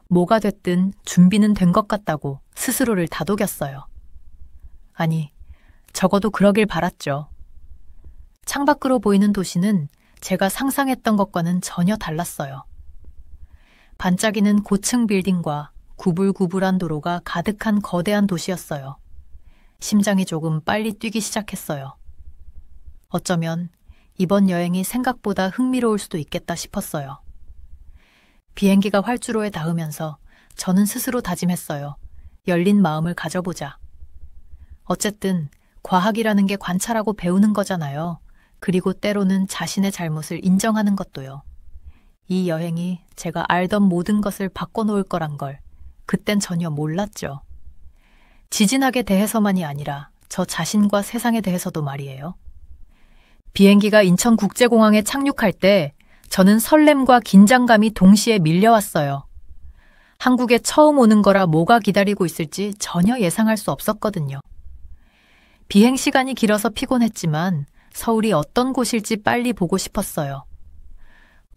뭐가 됐든 준비는 된 것 같다고 스스로를 다독였어요. 아니, 적어도 그러길 바랐죠. 창밖으로 보이는 도시는 제가 상상했던 것과는 전혀 달랐어요. 반짝이는 고층 빌딩과 구불구불한 도로가 가득한 거대한 도시였어요. 심장이 조금 빨리 뛰기 시작했어요. 어쩌면 이번 여행이 생각보다 흥미로울 수도 있겠다 싶었어요. 비행기가 활주로에 닿으면서 저는 스스로 다짐했어요. 열린 마음을 가져보자. 어쨌든 과학이라는 게 관찰하고 배우는 거잖아요. 그리고 때로는 자신의 잘못을 인정하는 것도요. 이 여행이 제가 알던 모든 것을 바꿔놓을 거란 걸 그땐 전혀 몰랐죠. 지진학에 대해서만이 아니라 저 자신과 세상에 대해서도 말이에요. 비행기가 인천국제공항에 착륙할 때 저는 설렘과 긴장감이 동시에 밀려왔어요. 한국에 처음 오는 거라 뭐가 기다리고 있을지 전혀 예상할 수 없었거든요. 비행 시간이 길어서 피곤했지만 서울이 어떤 곳일지 빨리 보고 싶었어요.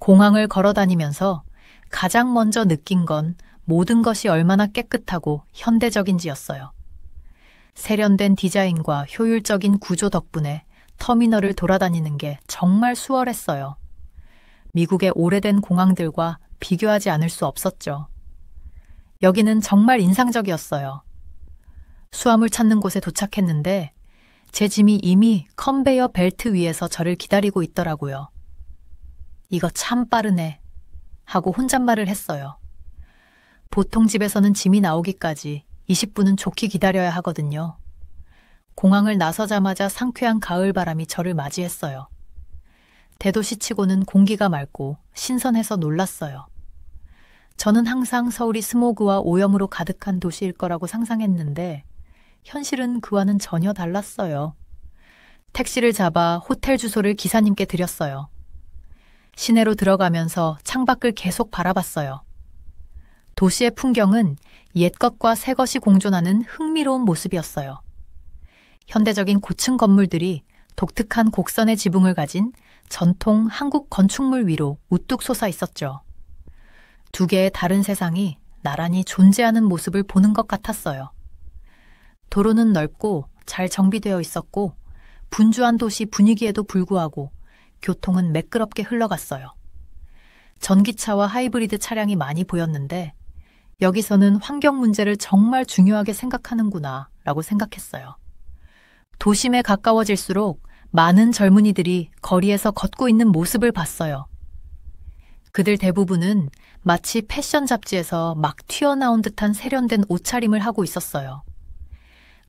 공항을 걸어 다니면서 가장 먼저 느낀 건 모든 것이 얼마나 깨끗하고 현대적인지였어요. 세련된 디자인과 효율적인 구조 덕분에 터미널을 돌아다니는 게 정말 수월했어요. 미국의 오래된 공항들과 비교하지 않을 수 없었죠. 여기는 정말 인상적이었어요. 수화물 찾는 곳에 도착했는데 제 짐이 이미 컨베이어 벨트 위에서 저를 기다리고 있더라고요. 이거 참 빠르네 하고 혼잣말을 했어요. 보통 집에서는 짐이 나오기까지 20분은 좋게 기다려야 하거든요. 공항을 나서자마자 상쾌한 가을바람이 저를 맞이했어요. 대도시치고는 공기가 맑고 신선해서 놀랐어요. 저는 항상 서울이 스모그와 오염으로 가득한 도시일 거라고 상상했는데 현실은 그와는 전혀 달랐어요. 택시를 잡아 호텔 주소를 기사님께 드렸어요. 시내로 들어가면서 창밖을 계속 바라봤어요. 도시의 풍경은 옛것과 새것이 공존하는 흥미로운 모습이었어요. 현대적인 고층 건물들이 독특한 곡선의 지붕을 가진 전통 한국 건축물 위로 우뚝 솟아 있었죠. 두 개의 다른 세상이 나란히 존재하는 모습을 보는 것 같았어요. 도로는 넓고 잘 정비되어 있었고 분주한 도시 분위기에도 불구하고 교통은 매끄럽게 흘러갔어요. 전기차와 하이브리드 차량이 많이 보였는데 여기서는 환경 문제를 정말 중요하게 생각하는구나 라고 생각했어요. 도심에 가까워질수록 많은 젊은이들이 거리에서 걷고 있는 모습을 봤어요. 그들 대부분은 마치 패션 잡지에서 막 튀어나온 듯한 세련된 옷차림을 하고 있었어요.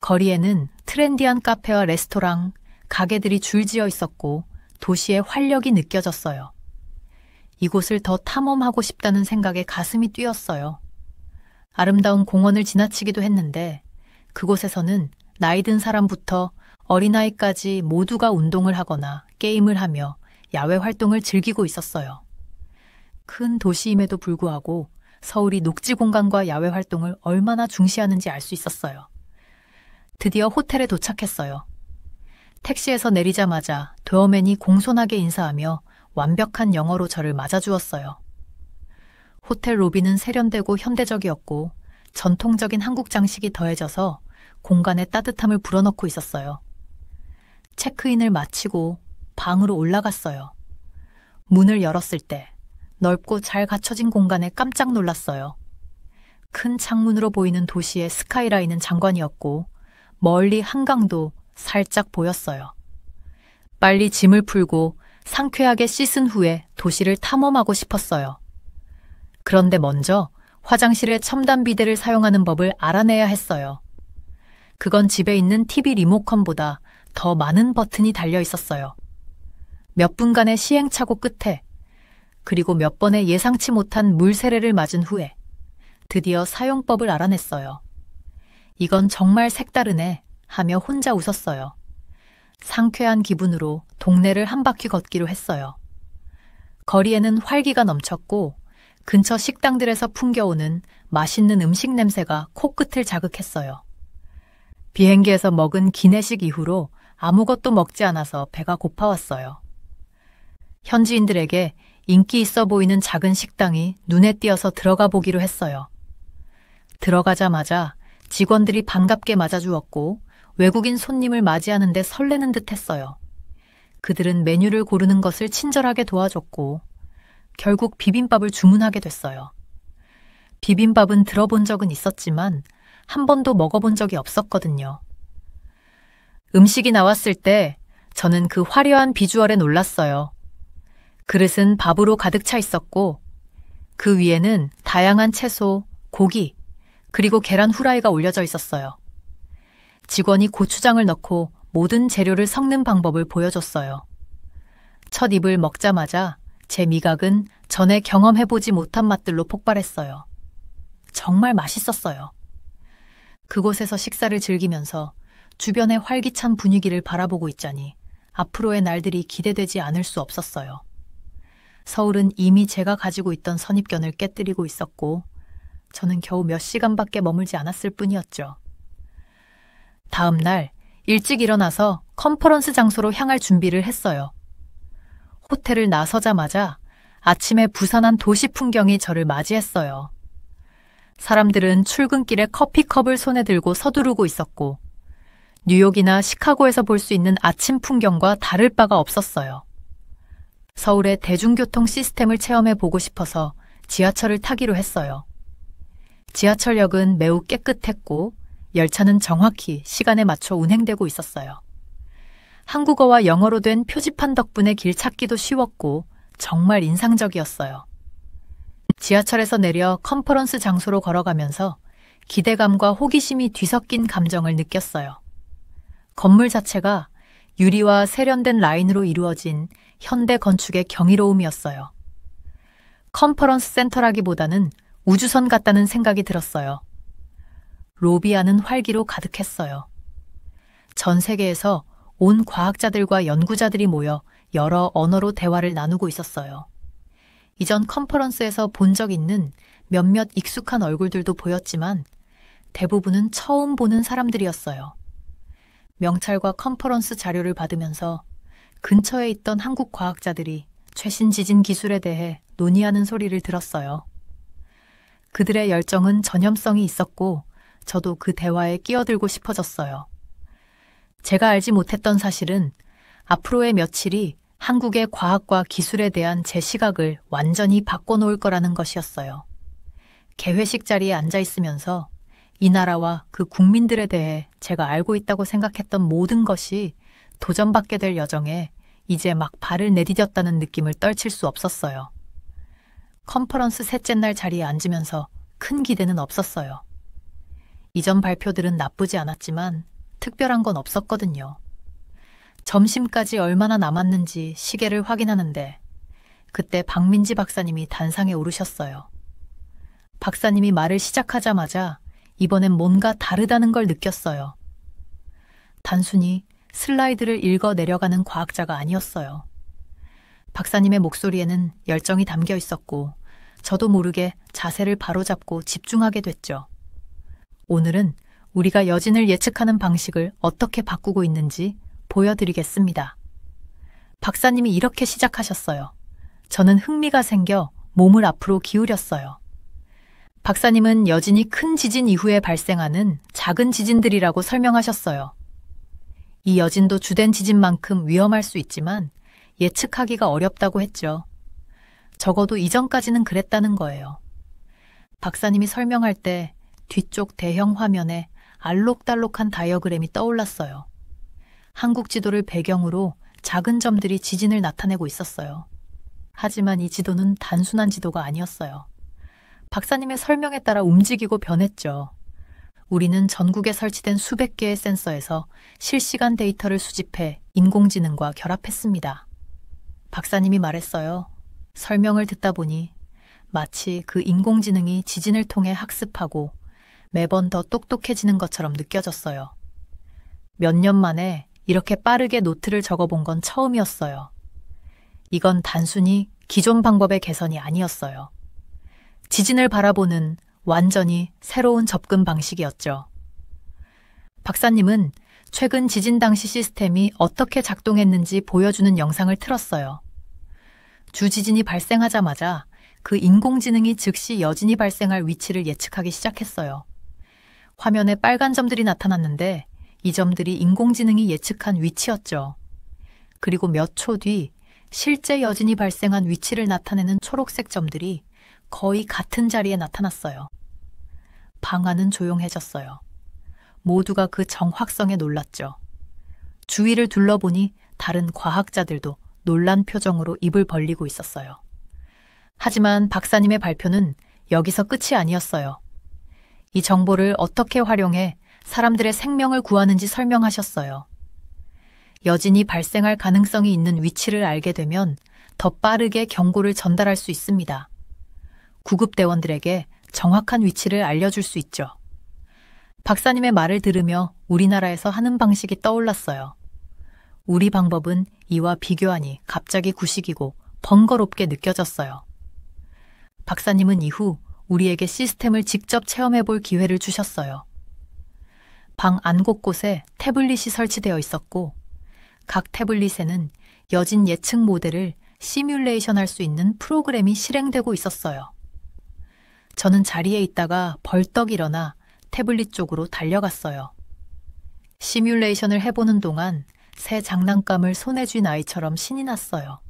거리에는 트렌디한 카페와 레스토랑, 가게들이 줄지어 있었고 도시의 활력이 느껴졌어요. 이곳을 더 탐험하고 싶다는 생각에 가슴이 뛰었어요. 아름다운 공원을 지나치기도 했는데 그곳에서는 나이 든 사람부터 어린아이까지 모두가 운동을 하거나 게임을 하며 야외 활동을 즐기고 있었어요. 큰 도시임에도 불구하고 서울이 녹지 공간과 야외 활동을 얼마나 중시하는지 알 수 있었어요. 드디어 호텔에 도착했어요. 택시에서 내리자마자 도어맨이 공손하게 인사하며 완벽한 영어로 저를 맞아주었어요. 호텔 로비는 세련되고 현대적이었고 전통적인 한국 장식이 더해져서 공간에 따뜻함을 불어넣고 있었어요. 체크인을 마치고 방으로 올라갔어요. 문을 열었을 때 넓고 잘 갖춰진 공간에 깜짝 놀랐어요. 큰 창문으로 보이는 도시의 스카이라인은 장관이었고 멀리 한강도 살짝 보였어요. 빨리 짐을 풀고 상쾌하게 씻은 후에 도시를 탐험하고 싶었어요. 그런데 먼저 화장실에 첨단 비데를 사용하는 법을 알아내야 했어요. 그건 집에 있는 TV 리모컨보다 더 많은 버튼이 달려 있었어요. 몇 분간의 시행착오 끝에 그리고 몇 번의 예상치 못한 물 세례를 맞은 후에 드디어 사용법을 알아냈어요. 이건 정말 색다르네 하며 혼자 웃었어요. 상쾌한 기분으로 동네를 한 바퀴 걷기로 했어요. 거리에는 활기가 넘쳤고 근처 식당들에서 풍겨오는 맛있는 음식 냄새가 코끝을 자극했어요. 비행기에서 먹은 기내식 이후로 아무것도 먹지 않아서 배가 고파왔어요. 현지인들에게 인기 있어 보이는 작은 식당이 눈에 띄어서 들어가 보기로 했어요. 들어가자마자 직원들이 반갑게 맞아주었고 외국인 손님을 맞이하는데 설레는 듯 했어요. 그들은 메뉴를 고르는 것을 친절하게 도와줬고 결국 비빔밥을 주문하게 됐어요. 비빔밥은 들어본 적은 있었지만 한 번도 먹어본 적이 없었거든요. 음식이 나왔을 때 저는 그 화려한 비주얼에 놀랐어요. 그릇은 밥으로 가득 차 있었고 그 위에는 다양한 채소, 고기, 그리고 계란 후라이가 올려져 있었어요. 직원이 고추장을 넣고 모든 재료를 섞는 방법을 보여줬어요. 첫 입을 먹자마자 제 미각은 전에 경험해보지 못한 맛들로 폭발했어요. 정말 맛있었어요. 그곳에서 식사를 즐기면서 주변의 활기찬 분위기를 바라보고 있자니 앞으로의 날들이 기대되지 않을 수 없었어요. 서울은 이미 제가 가지고 있던 선입견을 깨뜨리고 있었고 저는 겨우 몇 시간밖에 머물지 않았을 뿐이었죠. 다음 날 일찍 일어나서 컨퍼런스 장소로 향할 준비를 했어요. 호텔을 나서자마자 아침에 부산한 도시 풍경이 저를 맞이했어요. 사람들은 출근길에 커피컵을 손에 들고 서두르고 있었고 뉴욕이나 시카고에서 볼 수 있는 아침 풍경과 다를 바가 없었어요. 서울의 대중교통 시스템을 체험해 보고 싶어서 지하철을 타기로 했어요. 지하철역은 매우 깨끗했고 열차는 정확히 시간에 맞춰 운행되고 있었어요. 한국어와 영어로 된 표지판 덕분에 길 찾기도 쉬웠고 정말 인상적이었어요. 지하철에서 내려 컨퍼런스 장소로 걸어가면서 기대감과 호기심이 뒤섞인 감정을 느꼈어요. 건물 자체가 유리와 세련된 라인으로 이루어진 현대 건축의 경이로움이었어요. 컨퍼런스 센터라기보다는 우주선 같다는 생각이 들었어요. 로비하는 활기로 가득했어요. 전 세계에서 온 과학자들과 연구자들이 모여 여러 언어로 대화를 나누고 있었어요. 이전 컨퍼런스에서 본 적 있는 몇몇 익숙한 얼굴들도 보였지만 대부분은 처음 보는 사람들이었어요. 명찰과 컨퍼런스 자료를 받으면서 근처에 있던 한국 과학자들이 최신 지진 기술에 대해 논의하는 소리를 들었어요. 그들의 열정은 전염성이 있었고 저도 그 대화에 끼어들고 싶어졌어요. 제가 알지 못했던 사실은 앞으로의 며칠이 한국의 과학과 기술에 대한 제 시각을 완전히 바꿔놓을 거라는 것이었어요. 개회식 자리에 앉아 있으면서 이 나라와 그 국민들에 대해 제가 알고 있다고 생각했던 모든 것이 도전받게 될 여정에 이제 막 발을 내디뎠다는 느낌을 떨칠 수 없었어요. 컨퍼런스 셋째 날 자리에 앉으면서 큰 기대는 없었어요. 이전 발표들은 나쁘지 않았지만 특별한 건 없었거든요. 점심까지 얼마나 남았는지 시계를 확인하는데 그때 박민지 박사님이 단상에 오르셨어요. 박사님이 말을 시작하자마자 이번엔 뭔가 다르다는 걸 느꼈어요. 단순히 슬라이드를 읽어 내려가는 과학자가 아니었어요. 박사님의 목소리에는 열정이 담겨 있었고 저도 모르게 자세를 바로잡고 집중하게 됐죠. 오늘은 우리가 여진을 예측하는 방식을 어떻게 바꾸고 있는지 보여드리겠습니다. 박사님이 이렇게 시작하셨어요. 저는 흥미가 생겨 몸을 앞으로 기울였어요. 박사님은 여진이 큰 지진 이후에 발생하는 작은 지진들이라고 설명하셨어요. 이 여진도 주된 지진만큼 위험할 수 있지만 예측하기가 어렵다고 했죠. 적어도 이전까지는 그랬다는 거예요. 박사님이 설명할 때 뒤쪽 대형 화면에 알록달록한 다이어그램이 떠올랐어요. 한국 지도를 배경으로 작은 점들이 지진을 나타내고 있었어요. 하지만 이 지도는 단순한 지도가 아니었어요. 박사님의 설명에 따라 움직이고 변했죠. 우리는 전국에 설치된 수백 개의 센서에서 실시간 데이터를 수집해 인공지능과 결합했습니다. 박사님이 말했어요. 설명을 듣다 보니 마치 그 인공지능이 지진을 통해 학습하고 매번 더 똑똑해지는 것처럼 느껴졌어요. 몇 년 만에 이렇게 빠르게 노트를 적어본 건 처음이었어요. 이건 단순히 기존 방법의 개선이 아니었어요. 지진을 바라보는 완전히 새로운 접근 방식이었죠. 박사님은 최근 지진 당시 시스템이 어떻게 작동했는지 보여주는 영상을 틀었어요. 주지진이 발생하자마자 그 인공지능이 즉시 여진이 발생할 위치를 예측하기 시작했어요. 화면에 빨간 점들이 나타났는데 이 점들이 인공지능이 예측한 위치였죠. 그리고 몇 초 뒤 실제 여진이 발생한 위치를 나타내는 초록색 점들이 거의 같은 자리에 나타났어요. 방안은 조용해졌어요. 모두가 그 정확성에 놀랐죠. 주위를 둘러보니 다른 과학자들도 놀란 표정으로 입을 벌리고 있었어요. 하지만 박사님의 발표는 여기서 끝이 아니었어요. 이 정보를 어떻게 활용해 사람들의 생명을 구하는지 설명하셨어요. 여진이 발생할 가능성이 있는 위치를 알게 되면 더 빠르게 경고를 전달할 수 있습니다. 구급대원들에게 정확한 위치를 알려줄 수 있죠. 박사님의 말을 들으며 우리나라에서 하는 방식이 떠올랐어요. 우리 방법은 이와 비교하니 갑자기 구식이고 번거롭게 느껴졌어요. 박사님은 이후 우리에게 시스템을 직접 체험해 볼 기회를 주셨어요. 방 안 곳곳에 태블릿이 설치되어 있었고 각 태블릿에는 여진 예측 모델을 시뮬레이션 할 수 있는 프로그램이 실행되고 있었어요. 저는 자리에 있다가 벌떡 일어나 태블릿 쪽으로 달려갔어요. 시뮬레이션을 해보는 동안 새 장난감을 손에 쥔 아이처럼 신이 났어요.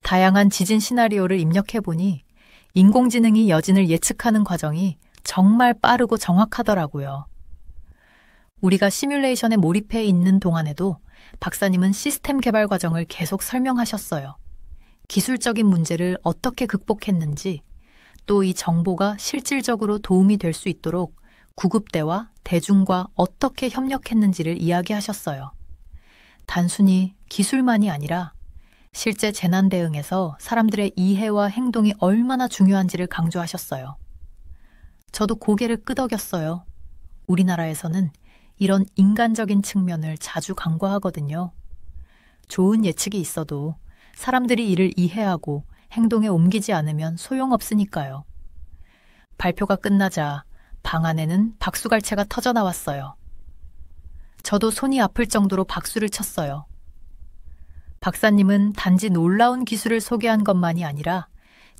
다양한 지진 시나리오를 입력해보니 인공지능이 여진을 예측하는 과정이 정말 빠르고 정확하더라고요. 우리가 시뮬레이션에 몰입해 있는 동안에도 박사님은 시스템 개발 과정을 계속 설명하셨어요. 기술적인 문제를 어떻게 극복했는지, 또 이 정보가 실질적으로 도움이 될 수 있도록 구급대와 대중과 어떻게 협력했는지를 이야기하셨어요. 단순히 기술만이 아니라 실제 재난 대응에서 사람들의 이해와 행동이 얼마나 중요한지를 강조하셨어요. 저도 고개를 끄덕였어요. 우리나라에서는 이런 인간적인 측면을 자주 간과하거든요. 좋은 예측이 있어도 사람들이 이를 이해하고 행동에 옮기지 않으면 소용없으니까요. 발표가 끝나자 방 안에는 박수갈채가 터져 나왔어요. 저도 손이 아플 정도로 박수를 쳤어요. 박사님은 단지 놀라운 기술을 소개한 것만이 아니라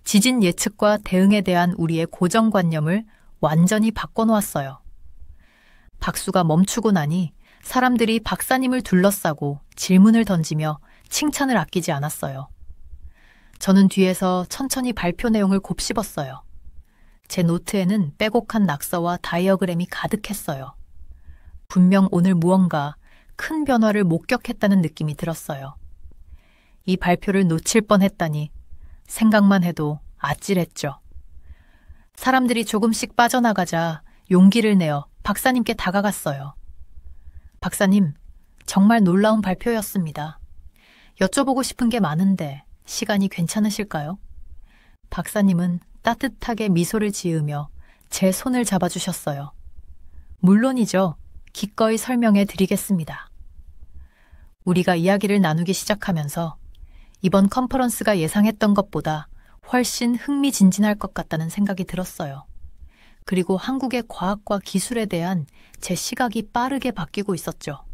지진 예측과 대응에 대한 우리의 고정관념을 완전히 바꿔놓았어요. 박수가 멈추고 나니 사람들이 박사님을 둘러싸고 질문을 던지며 칭찬을 아끼지 않았어요. 저는 뒤에서 천천히 발표 내용을 곱씹었어요. 제 노트에는 빼곡한 낙서와 다이어그램이 가득했어요. 분명 오늘 무언가 큰 변화를 목격했다는 느낌이 들었어요. 이 발표를 놓칠 뻔했다니 생각만 해도 아찔했죠. 사람들이 조금씩 빠져나가자 용기를 내어 박사님께 다가갔어요. 박사님, 정말 놀라운 발표였습니다. 여쭤보고 싶은 게 많은데 시간이 괜찮으실까요? 박사님은 따뜻하게 미소를 지으며 제 손을 잡아주셨어요. 물론이죠. 기꺼이 설명해 드리겠습니다. 우리가 이야기를 나누기 시작하면서 이번 컨퍼런스가 예상했던 것보다 훨씬 흥미진진할 것 같다는 생각이 들었어요. 그리고 한국의 과학과 기술에 대한 제 시각이 빠르게 바뀌고 있었죠.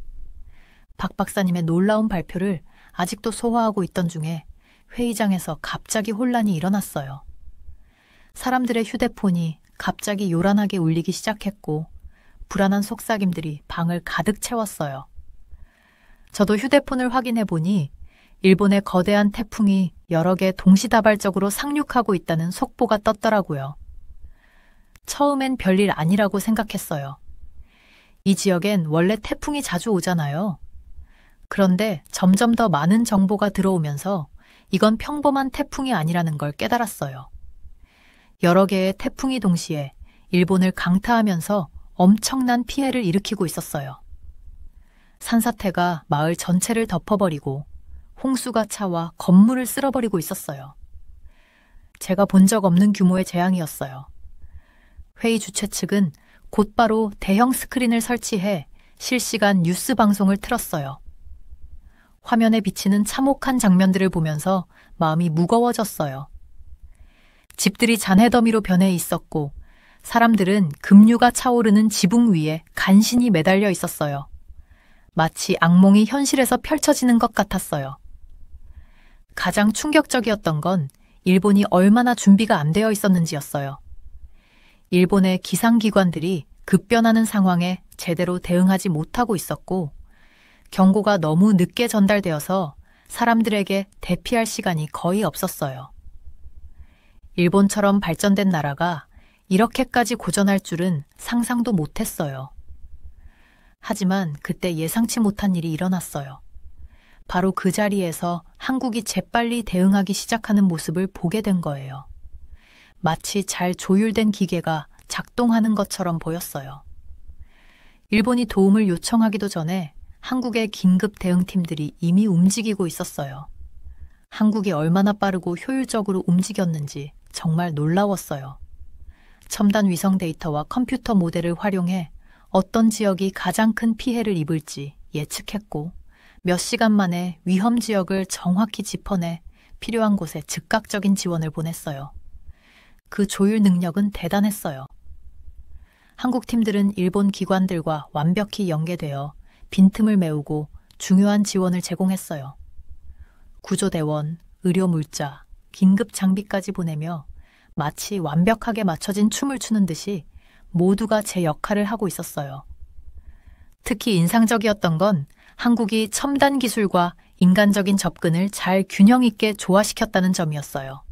박 박사님의 놀라운 발표를 아직도 소화하고 있던 중에 회의장에서 갑자기 혼란이 일어났어요. 사람들의 휴대폰이 갑자기 요란하게 울리기 시작했고 불안한 속삭임들이 방을 가득 채웠어요. 저도 휴대폰을 확인해 보니 일본의 거대한 태풍이 여러 개 동시다발적으로 상륙하고 있다는 속보가 떴더라고요. 처음엔 별일 아니라고 생각했어요. 이 지역엔 원래 태풍이 자주 오잖아요. 그런데 점점 더 많은 정보가 들어오면서 이건 평범한 태풍이 아니라는 걸 깨달았어요. 여러 개의 태풍이 동시에 일본을 강타하면서 엄청난 피해를 일으키고 있었어요. 산사태가 마을 전체를 덮어버리고 홍수가 차와 건물을 쓸어버리고 있었어요. 제가 본 적 없는 규모의 재앙이었어요. 회의 주최 측은 곧바로 대형 스크린을 설치해 실시간 뉴스 방송을 틀었어요. 화면에 비치는 참혹한 장면들을 보면서 마음이 무거워졌어요. 집들이 잔해더미로 변해 있었고 사람들은 급류가 차오르는 지붕 위에 간신히 매달려 있었어요. 마치 악몽이 현실에서 펼쳐지는 것 같았어요. 가장 충격적이었던 건 일본이 얼마나 준비가 안 되어 있었는지였어요. 일본의 기상기관들이 급변하는 상황에 제대로 대응하지 못하고 있었고 경고가 너무 늦게 전달되어서 사람들에게 대피할 시간이 거의 없었어요. 일본처럼 발전된 나라가 이렇게까지 고전할 줄은 상상도 못했어요. 하지만 그때 예상치 못한 일이 일어났어요. 바로 그 자리에서 한국이 재빨리 대응하기 시작하는 모습을 보게 된 거예요. 마치 잘 조율된 기계가 작동하는 것처럼 보였어요. 일본이 도움을 요청하기도 전에 한국의 긴급 대응팀들이 이미 움직이고 있었어요. 한국이 얼마나 빠르고 효율적으로 움직였는지 정말 놀라웠어요. 첨단 위성 데이터와 컴퓨터 모델을 활용해 어떤 지역이 가장 큰 피해를 입을지 예측했고 몇 시간 만에 위험 지역을 정확히 짚어내 필요한 곳에 즉각적인 지원을 보냈어요. 그 조율 능력은 대단했어요. 한국 팀들은 일본 기관들과 완벽히 연계되어 빈틈을 메우고 중요한 지원을 제공했어요. 구조대원, 의료물자, 긴급 장비까지 보내며 마치 완벽하게 맞춰진 춤을 추는 듯이 모두가 제 역할을 하고 있었어요. 특히 인상적이었던 건 한국이 첨단 기술과 인간적인 접근을 잘 균형 있게 조화시켰다는 점이었어요.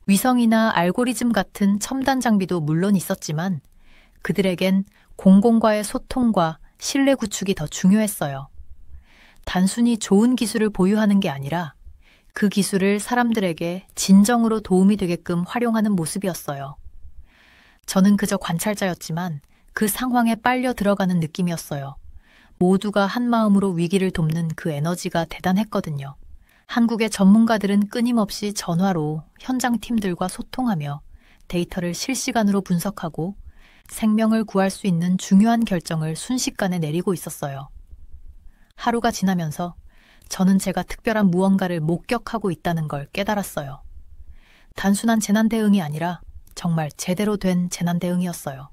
위성이나 알고리즘 같은 첨단 장비도 물론 있었지만 그들에겐 공공과의 소통과 신뢰 구축이 더 중요했어요. 단순히 좋은 기술을 보유하는 게 아니라 그 기술을 사람들에게 진정으로 도움이 되게끔 활용하는 모습이었어요. 저는 그저 관찰자였지만 그 상황에 빨려 들어가는 느낌이었어요. 모두가 한마음으로 위기를 돕는 그 에너지가 대단했거든요. 한국의 전문가들은 끊임없이 전화로 현장 팀들과 소통하며 데이터를 실시간으로 분석하고 생명을 구할 수 있는 중요한 결정을 순식간에 내리고 있었어요. 하루가 지나면서 저는 제가 특별한 무언가를 목격하고 있다는 걸 깨달았어요. 단순한 재난 대응이 아니라 정말 제대로 된 재난 대응이었어요.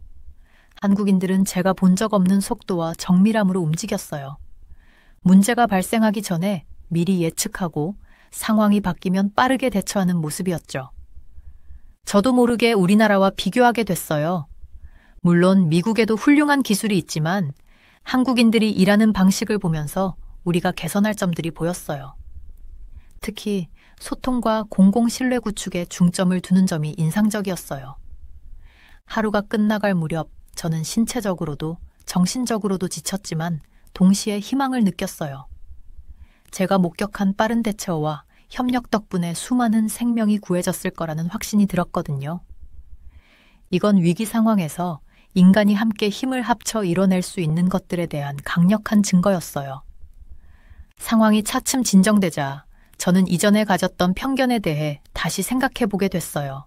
한국인들은 제가 본 적 없는 속도와 정밀함으로 움직였어요. 문제가 발생하기 전에 미리 예측하고 상황이 바뀌면 빠르게 대처하는 모습이었죠. 저도 모르게 우리나라와 비교하게 됐어요. 물론 미국에도 훌륭한 기술이 있지만 한국인들이 일하는 방식을 보면서 우리가 개선할 점들이 보였어요. 특히 소통과 공공 신뢰 구축에 중점을 두는 점이 인상적이었어요. 하루가 끝나갈 무렵 저는 신체적으로도 정신적으로도 지쳤지만 동시에 희망을 느꼈어요. 제가 목격한 빠른 대처와 협력 덕분에 수많은 생명이 구해졌을 거라는 확신이 들었거든요. 이건 위기 상황에서 인간이 함께 힘을 합쳐 이뤄낼 수 있는 것들에 대한 강력한 증거였어요. 상황이 차츰 진정되자 저는 이전에 가졌던 편견에 대해 다시 생각해보게 됐어요.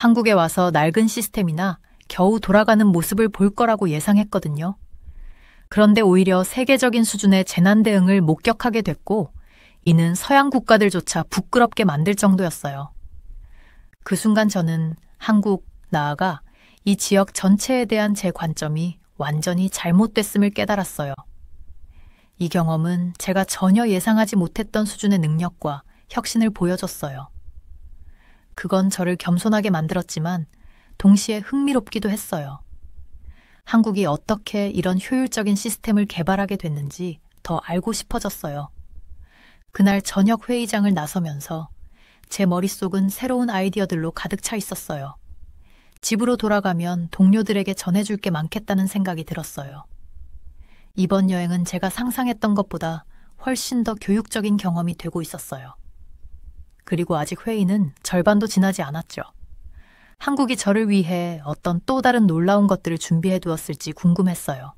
한국에 와서 낡은 시스템이나 겨우 돌아가는 모습을 볼 거라고 예상했거든요. 그런데 오히려 세계적인 수준의 재난 대응을 목격하게 됐고, 이는 서양 국가들조차 부끄럽게 만들 정도였어요. 그 순간 저는 한국, 나아가 이 지역 전체에 대한 제 관점이 완전히 잘못됐음을 깨달았어요. 이 경험은 제가 전혀 예상하지 못했던 수준의 능력과 혁신을 보여줬어요. 그건 저를 겸손하게 만들었지만 동시에 흥미롭기도 했어요. 한국이 어떻게 이런 효율적인 시스템을 개발하게 됐는지 더 알고 싶어졌어요. 그날 저녁 회의장을 나서면서 제 머릿속은 새로운 아이디어들로 가득 차 있었어요. 집으로 돌아가면 동료들에게 전해줄 게 많겠다는 생각이 들었어요. 이번 여행은 제가 상상했던 것보다 훨씬 더 교육적인 경험이 되고 있었어요. 그리고 아직 회의는 절반도 지나지 않았죠. 한국이 저를 위해 어떤 또 다른 놀라운 것들을 준비해 두었을지 궁금했어요.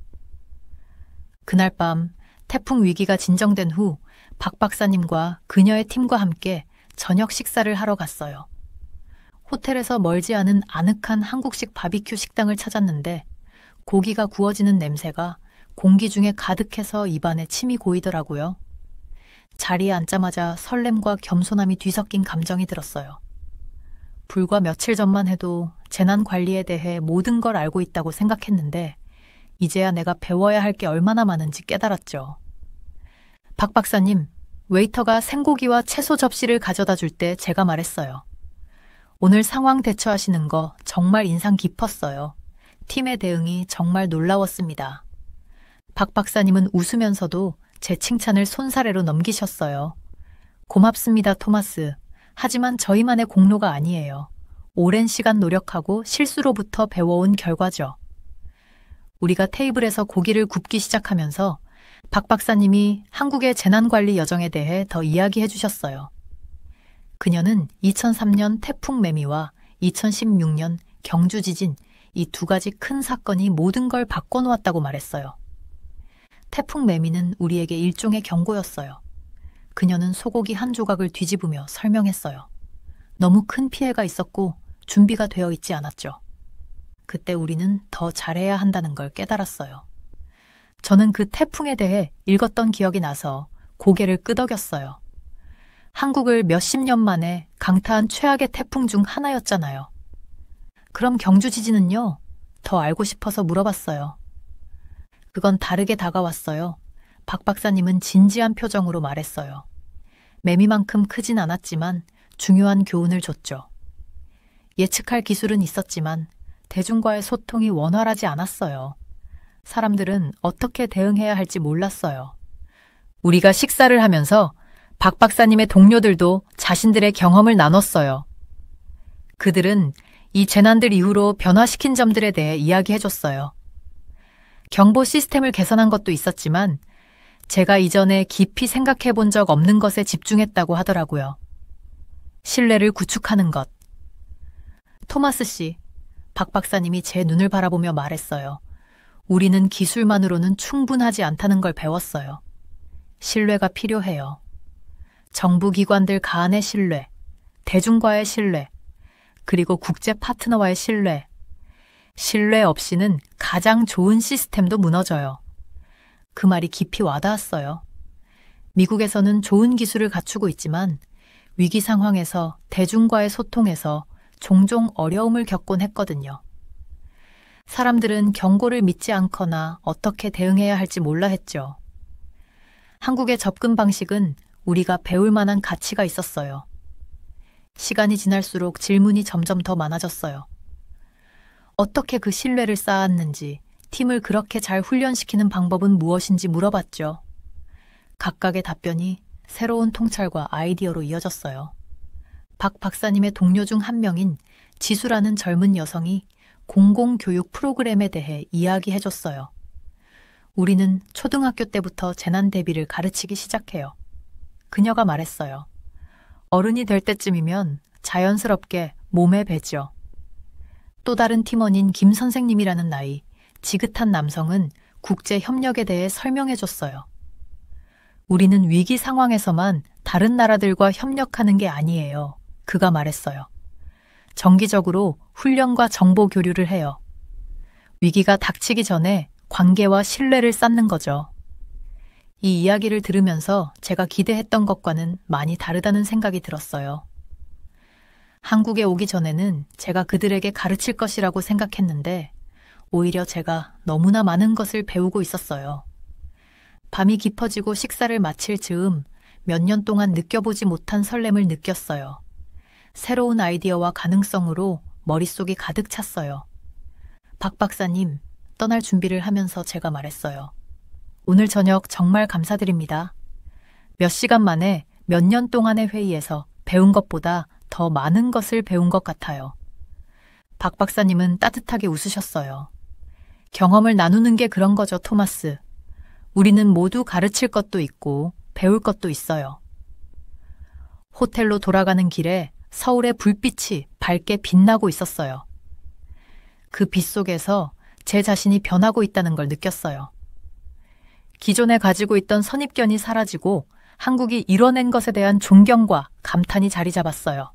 그날 밤 태풍 위기가 진정된 후 박 박사님과 그녀의 팀과 함께 저녁 식사를 하러 갔어요. 호텔에서 멀지 않은 아늑한 한국식 바비큐 식당을 찾았는데 고기가 구워지는 냄새가 공기 중에 가득해서 입안에 침이 고이더라고요. 자리에 앉자마자 설렘과 겸손함이 뒤섞인 감정이 들었어요. 불과 며칠 전만 해도 재난 관리에 대해 모든 걸 알고 있다고 생각했는데 이제야 내가 배워야 할 게 얼마나 많은지 깨달았죠. 박 박사님, 웨이터가 생고기와 채소 접시를 가져다 줄 때 제가 말했어요. 오늘 상황 대처하시는 거 정말 인상 깊었어요. 팀의 대응이 정말 놀라웠습니다. 박 박사님은 웃으면서도 제 칭찬을 손사래로 넘기셨어요. 고맙습니다, 토마스. 하지만 저희만의 공로가 아니에요. 오랜 시간 노력하고 실수로부터 배워온 결과죠. 우리가 테이블에서 고기를 굽기 시작하면서 박 박사님이 한국의 재난관리 여정에 대해 더 이야기해 주셨어요. 그녀는 2003년 태풍 매미와 2016년 경주 지진 이 두 가지 큰 사건이 모든 걸 바꿔놓았다고 말했어요. 태풍 매미는 우리에게 일종의 경고였어요. 그녀는 소고기 한 조각을 뒤집으며 설명했어요. 너무 큰 피해가 있었고 준비가 되어 있지 않았죠. 그때 우리는 더 잘해야 한다는 걸 깨달았어요. 저는 그 태풍에 대해 읽었던 기억이 나서 고개를 끄덕였어요. 한국을 몇십 년 만에 강타한 최악의 태풍 중 하나였잖아요. 그럼 경주 지진은요? 더 알고 싶어서 물어봤어요. 그건 다르게 다가왔어요. 박 박사님은 진지한 표정으로 말했어요. 매미만큼 크진 않았지만 중요한 교훈을 줬죠. 예측할 기술은 있었지만 대중과의 소통이 원활하지 않았어요. 사람들은 어떻게 대응해야 할지 몰랐어요. 우리가 식사를 하면서 박 박사님의 동료들도 자신들의 경험을 나눴어요. 그들은 이 재난들 이후로 변화시킨 점들에 대해 이야기해줬어요. 경보 시스템을 개선한 것도 있었지만 제가 이전에 깊이 생각해 본 적 없는 것에 집중했다고 하더라고요. 신뢰를 구축하는 것. 토마스 씨, 박 박사님이 제 눈을 바라보며 말했어요. 우리는 기술만으로는 충분하지 않다는 걸 배웠어요. 신뢰가 필요해요. 정부 기관들 간의 신뢰, 대중과의 신뢰, 그리고 국제 파트너와의 신뢰. 신뢰 없이는 가장 좋은 시스템도 무너져요. 그 말이 깊이 와닿았어요. 미국에서는 좋은 기술을 갖추고 있지만 위기 상황에서 대중과의 소통에서 종종 어려움을 겪곤 했거든요. 사람들은 경고를 믿지 않거나 어떻게 대응해야 할지 몰라 했죠. 한국의 접근 방식은 우리가 배울 만한 가치가 있었어요. 시간이 지날수록 질문이 점점 더 많아졌어요. 어떻게 그 신뢰를 쌓았는지, 팀을 그렇게 잘 훈련시키는 방법은 무엇인지 물어봤죠. 각각의 답변이 새로운 통찰과 아이디어로 이어졌어요. 박 박사님의 동료 중 한 명인 지수라는 젊은 여성이 공공교육 프로그램에 대해 이야기해줬어요. 우리는 초등학교 때부터 재난 대비를 가르치기 시작해요. 그녀가 말했어요. 어른이 될 때쯤이면 자연스럽게 몸에 배죠. 또 다른 팀원인 김 선생님이라는 나이, 지긋한 남성은 국제 협력에 대해 설명해줬어요. 우리는 위기 상황에서만 다른 나라들과 협력하는 게 아니에요. 그가 말했어요. 정기적으로 훈련과 정보 교류를 해요. 위기가 닥치기 전에 관계와 신뢰를 쌓는 거죠. 이 이야기를 들으면서 제가 기대했던 것과는 많이 다르다는 생각이 들었어요. 한국에 오기 전에는 제가 그들에게 가르칠 것이라고 생각했는데 오히려 제가 너무나 많은 것을 배우고 있었어요. 밤이 깊어지고 식사를 마칠 즈음 몇 년 동안 느껴보지 못한 설렘을 느꼈어요. 새로운 아이디어와 가능성으로 머릿속이 가득 찼어요. 박 박사님, 떠날 준비를 하면서 제가 말했어요. 오늘 저녁 정말 감사드립니다. 몇 시간 만에 몇 년 동안의 회의에서 배운 것보다 더 많은 것을 배운 것 같아요. 박 박사님은 따뜻하게 웃으셨어요. 경험을 나누는 게 그런 거죠, 토마스. 우리는 모두 가르칠 것도 있고 배울 것도 있어요. 호텔로 돌아가는 길에 서울의 불빛이 밝게 빛나고 있었어요. 그 빛 속에서 제 자신이 변하고 있다는 걸 느꼈어요. 기존에 가지고 있던 선입견이 사라지고 한국이 이뤄낸 것에 대한 존경과 감탄이 자리 잡았어요.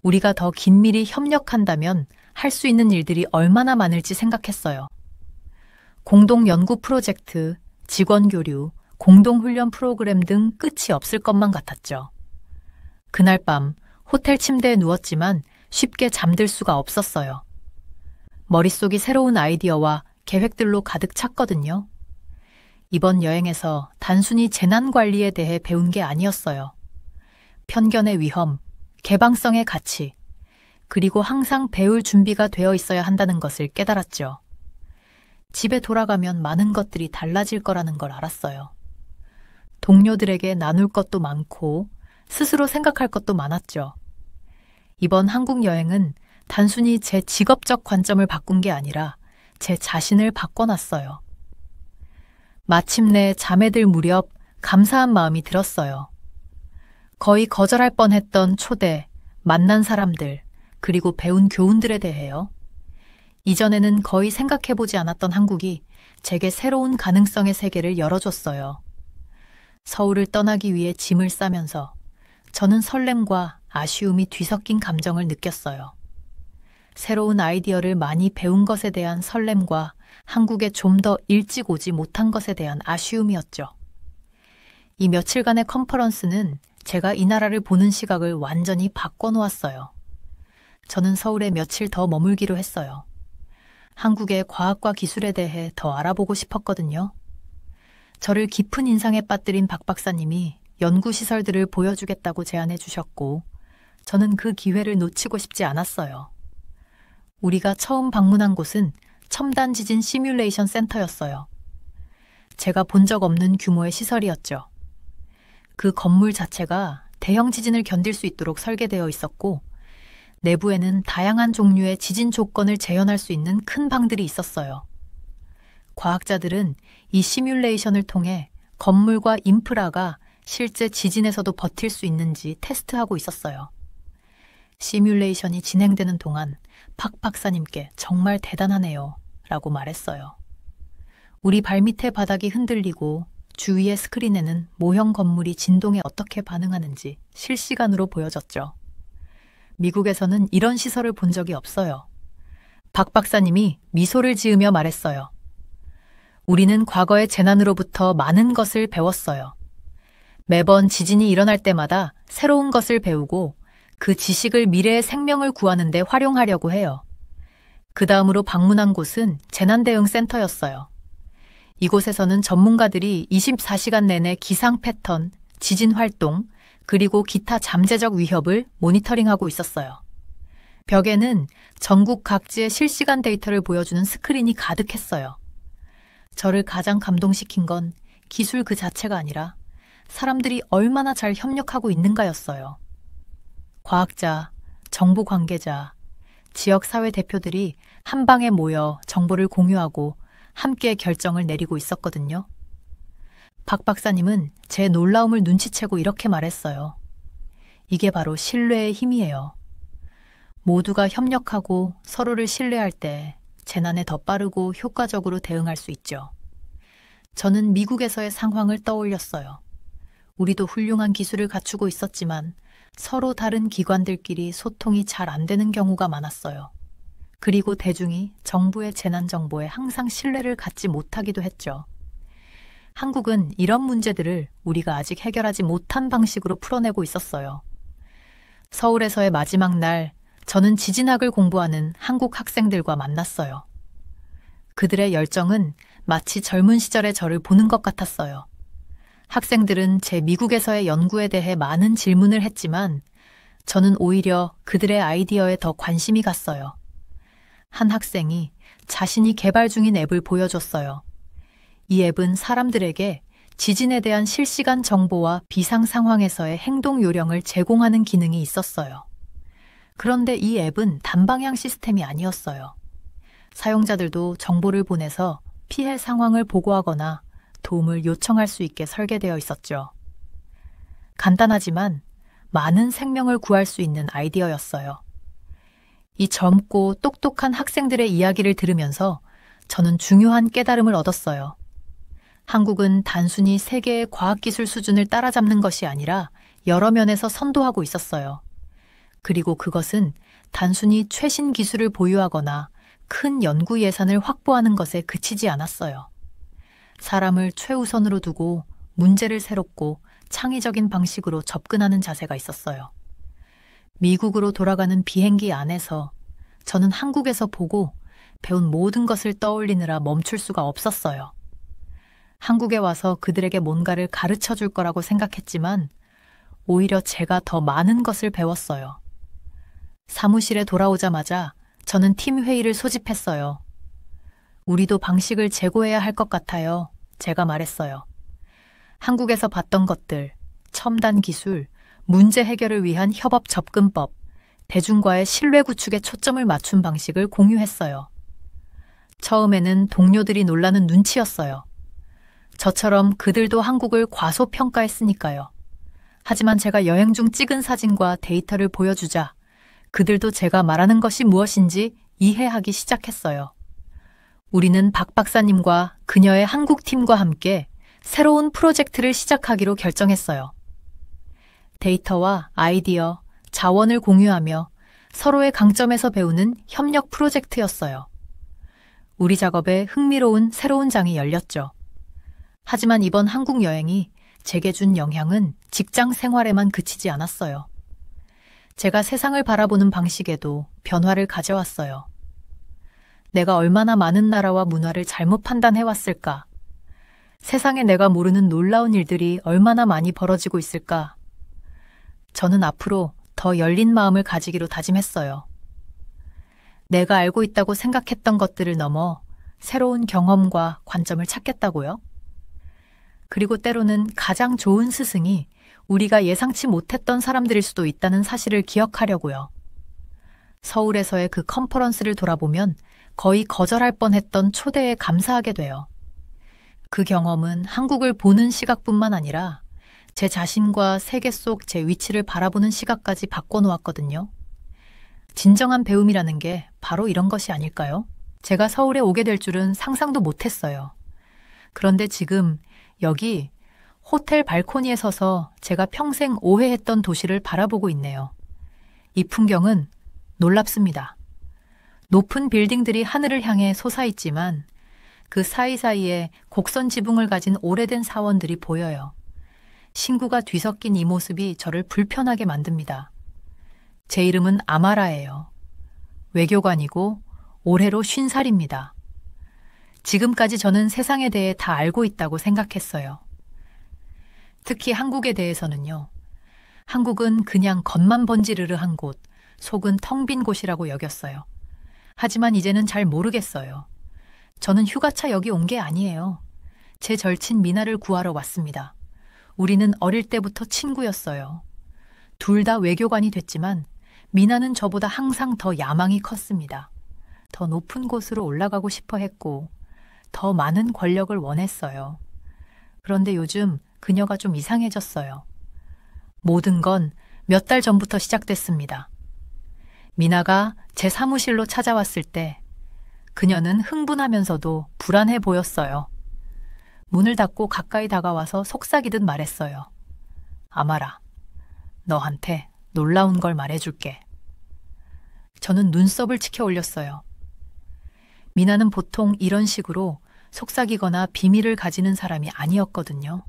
우리가 더 긴밀히 협력한다면 할 수 있는 일들이 얼마나 많을지 생각했어요. 공동 연구 프로젝트, 직원 교류, 공동 훈련 프로그램 등 끝이 없을 것만 같았죠. 그날 밤 호텔 침대에 누웠지만 쉽게 잠들 수가 없었어요. 머릿속이 새로운 아이디어와 계획들로 가득 찼거든요. 이번 여행에서 단순히 재난 관리에 대해 배운 게 아니었어요. 편견의 위험, 개방성의 가치, 그리고 항상 배울 준비가 되어 있어야 한다는 것을 깨달았죠. 집에 돌아가면 많은 것들이 달라질 거라는 걸 알았어요. 동료들에게 나눌 것도 많고 스스로 생각할 것도 많았죠. 이번 한국 여행은 단순히 제 직업적 관점을 바꾼 게 아니라 제 자신을 바꿔놨어요. 마침내 잠에 들 무렵 감사한 마음이 들었어요. 거의 거절할 뻔했던 초대, 만난 사람들, 그리고 배운 교훈들에 대해요. 이전에는 거의 생각해보지 않았던 한국이 제게 새로운 가능성의 세계를 열어줬어요. 서울을 떠나기 위해 짐을 싸면서 저는 설렘과 아쉬움이 뒤섞인 감정을 느꼈어요. 새로운 아이디어를 많이 배운 것에 대한 설렘과 한국에 좀 더 일찍 오지 못한 것에 대한 아쉬움이었죠. 이 며칠간의 컨퍼런스는 제가 이 나라를 보는 시각을 완전히 바꿔놓았어요. 저는 서울에 며칠 더 머물기로 했어요. 한국의 과학과 기술에 대해 더 알아보고 싶었거든요. 저를 깊은 인상에 빠뜨린 박 박사님이 연구시설들을 보여주겠다고 제안해 주셨고 저는 그 기회를 놓치고 싶지 않았어요. 우리가 처음 방문한 곳은 첨단 지진 시뮬레이션 센터였어요. 제가 본 적 없는 규모의 시설이었죠. 그 건물 자체가 대형 지진을 견딜 수 있도록 설계되어 있었고 내부에는 다양한 종류의 지진 조건을 재현할 수 있는 큰 방들이 있었어요. 과학자들은 이 시뮬레이션을 통해 건물과 인프라가 실제 지진에서도 버틸 수 있는지 테스트하고 있었어요. 시뮬레이션이 진행되는 동안 박 박사님께 정말 대단하네요 라고 말했어요. 우리 발밑의 바닥이 흔들리고 주위의 스크린에는 모형 건물이 진동에 어떻게 반응하는지 실시간으로 보여졌죠. 미국에서는 이런 시설을 본 적이 없어요. 박 박사님이 미소를 지으며 말했어요. 우리는 과거의 재난으로부터 많은 것을 배웠어요. 매번 지진이 일어날 때마다 새로운 것을 배우고 그 지식을 미래의 생명을 구하는 데 활용하려고 해요. 그 다음으로 방문한 곳은 재난대응센터였어요. 이곳에서는 전문가들이 24시간 내내 기상 패턴, 지진 활동, 그리고 기타 잠재적 위협을 모니터링하고 있었어요. 벽에는 전국 각지의 실시간 데이터를 보여주는 스크린이 가득했어요. 저를 가장 감동시킨 건 기술 그 자체가 아니라 사람들이 얼마나 잘 협력하고 있는가였어요. 과학자, 정보 관계자, 지역사회 대표들이 한 방에 모여 정보를 공유하고 함께 결정을 내리고 있었거든요. 박 박사님은 제 놀라움을 눈치채고 이렇게 말했어요. 이게 바로 신뢰의 힘이에요. 모두가 협력하고 서로를 신뢰할 때 재난에 더 빠르고 효과적으로 대응할 수 있죠. 저는 미국에서의 상황을 떠올렸어요. 우리도 훌륭한 기술을 갖추고 있었지만 서로 다른 기관들끼리 소통이 잘 안 되는 경우가 많았어요. 그리고 대중이 정부의 재난 정보에 항상 신뢰를 갖지 못하기도 했죠. 한국은 이런 문제들을 우리가 아직 해결하지 못한 방식으로 풀어내고 있었어요. 서울에서의 마지막 날, 저는 지진학을 공부하는 한국 학생들과 만났어요. 그들의 열정은 마치 젊은 시절의 저를 보는 것 같았어요. 학생들은 제 미국에서의 연구에 대해 많은 질문을 했지만 저는 오히려 그들의 아이디어에 더 관심이 갔어요. 한 학생이 자신이 개발 중인 앱을 보여줬어요. 이 앱은 사람들에게 지진에 대한 실시간 정보와 비상 상황에서의 행동 요령을 제공하는 기능이 있었어요. 그런데 이 앱은 단방향 시스템이 아니었어요. 사용자들도 정보를 보내서 피해 상황을 보고하거나 도움을 요청할 수 있게 설계되어 있었죠. 간단하지만 많은 생명을 구할 수 있는 아이디어였어요. 이 젊고 똑똑한 학생들의 이야기를 들으면서 저는 중요한 깨달음을 얻었어요. 한국은 단순히 세계의 과학기술 수준을 따라잡는 것이 아니라 여러 면에서 선도하고 있었어요. 그리고 그것은 단순히 최신 기술을 보유하거나 큰 연구 예산을 확보하는 것에 그치지 않았어요. 사람을 최우선으로 두고 문제를 새롭고 창의적인 방식으로 접근하는 자세가 있었어요. 미국으로 돌아가는 비행기 안에서 저는 한국에서 보고 배운 모든 것을 떠올리느라 멈출 수가 없었어요. 한국에 와서 그들에게 뭔가를 가르쳐 줄 거라고 생각했지만 오히려 제가 더 많은 것을 배웠어요. 사무실에 돌아오자마자 저는 팀 회의를 소집했어요. 우리도 방식을 재고해야 할 것 같아요. 제가 말했어요. 한국에서 봤던 것들, 첨단 기술, 문제 해결을 위한 협업 접근법, 대중과의 신뢰 구축에 초점을 맞춘 방식을 공유했어요. 처음에는 동료들이 놀라는 눈치였어요. 저처럼 그들도 한국을 과소평가했으니까요. 하지만 제가 여행 중 찍은 사진과 데이터를 보여주자 그들도 제가 말하는 것이 무엇인지 이해하기 시작했어요. 우리는 박 박사님과 그녀의 한국 팀과 함께 새로운 프로젝트를 시작하기로 결정했어요. 데이터와 아이디어, 자원을 공유하며 서로의 강점에서 배우는 협력 프로젝트였어요. 우리 작업에 흥미로운 새로운 장이 열렸죠. 하지만 이번 한국 여행이 제게 준 영향은 직장 생활에만 그치지 않았어요. 제가 세상을 바라보는 방식에도 변화를 가져왔어요. 내가 얼마나 많은 나라와 문화를 잘못 판단해왔을까? 세상에 내가 모르는 놀라운 일들이 얼마나 많이 벌어지고 있을까? 저는 앞으로 더 열린 마음을 가지기로 다짐했어요. 내가 알고 있다고 생각했던 것들을 넘어 새로운 경험과 관점을 찾겠다고요? 그리고 때로는 가장 좋은 스승이 우리가 예상치 못했던 사람들일 수도 있다는 사실을 기억하려고요. 서울에서의 그 컨퍼런스를 돌아보면 거의 거절할 뻔했던 초대에 감사하게 돼요. 그 경험은 한국을 보는 시각뿐만 아니라 제 자신과 세계 속 제 위치를 바라보는 시각까지 바꿔놓았거든요. 진정한 배움이라는 게 바로 이런 것이 아닐까요? 제가 서울에 오게 될 줄은 상상도 못했어요. 그런데 지금 여기 호텔 발코니에 서서 제가 평생 오해했던 도시를 바라보고 있네요. 이 풍경은 놀랍습니다. 높은 빌딩들이 하늘을 향해 솟아있지만 그 사이사이에 곡선 지붕을 가진 오래된 사원들이 보여요. 신구가 뒤섞인 이 모습이 저를 불편하게 만듭니다. 제 이름은 아마라예요. 외교관이고 올해로 50살입니다. 지금까지 저는 세상에 대해 다 알고 있다고 생각했어요. 특히 한국에 대해서는요. 한국은 그냥 겉만 번지르르한 곳, 속은 텅 빈 곳이라고 여겼어요. 하지만 이제는 잘 모르겠어요. 저는 휴가차 여기 온 게 아니에요. 제 절친 미나를 구하러 왔습니다. 우리는 어릴 때부터 친구였어요. 둘 다 외교관이 됐지만 미나는 저보다 항상 더 야망이 컸습니다. 더 높은 곳으로 올라가고 싶어 했고 더 많은 권력을 원했어요. 그런데 요즘 그녀가 좀 이상해졌어요. 모든 건 몇 달 전부터 시작됐습니다. 미나가 제 사무실로 찾아왔을 때 그녀는 흥분하면서도 불안해 보였어요. 문을 닫고 가까이 다가와서 속삭이듯 말했어요. 아마라, 너한테 놀라운 걸 말해줄게. 저는 눈썹을 치켜 올렸어요. 미나는 보통 이런 식으로 속삭이거나 비밀을 가지는 사람이 아니었거든요.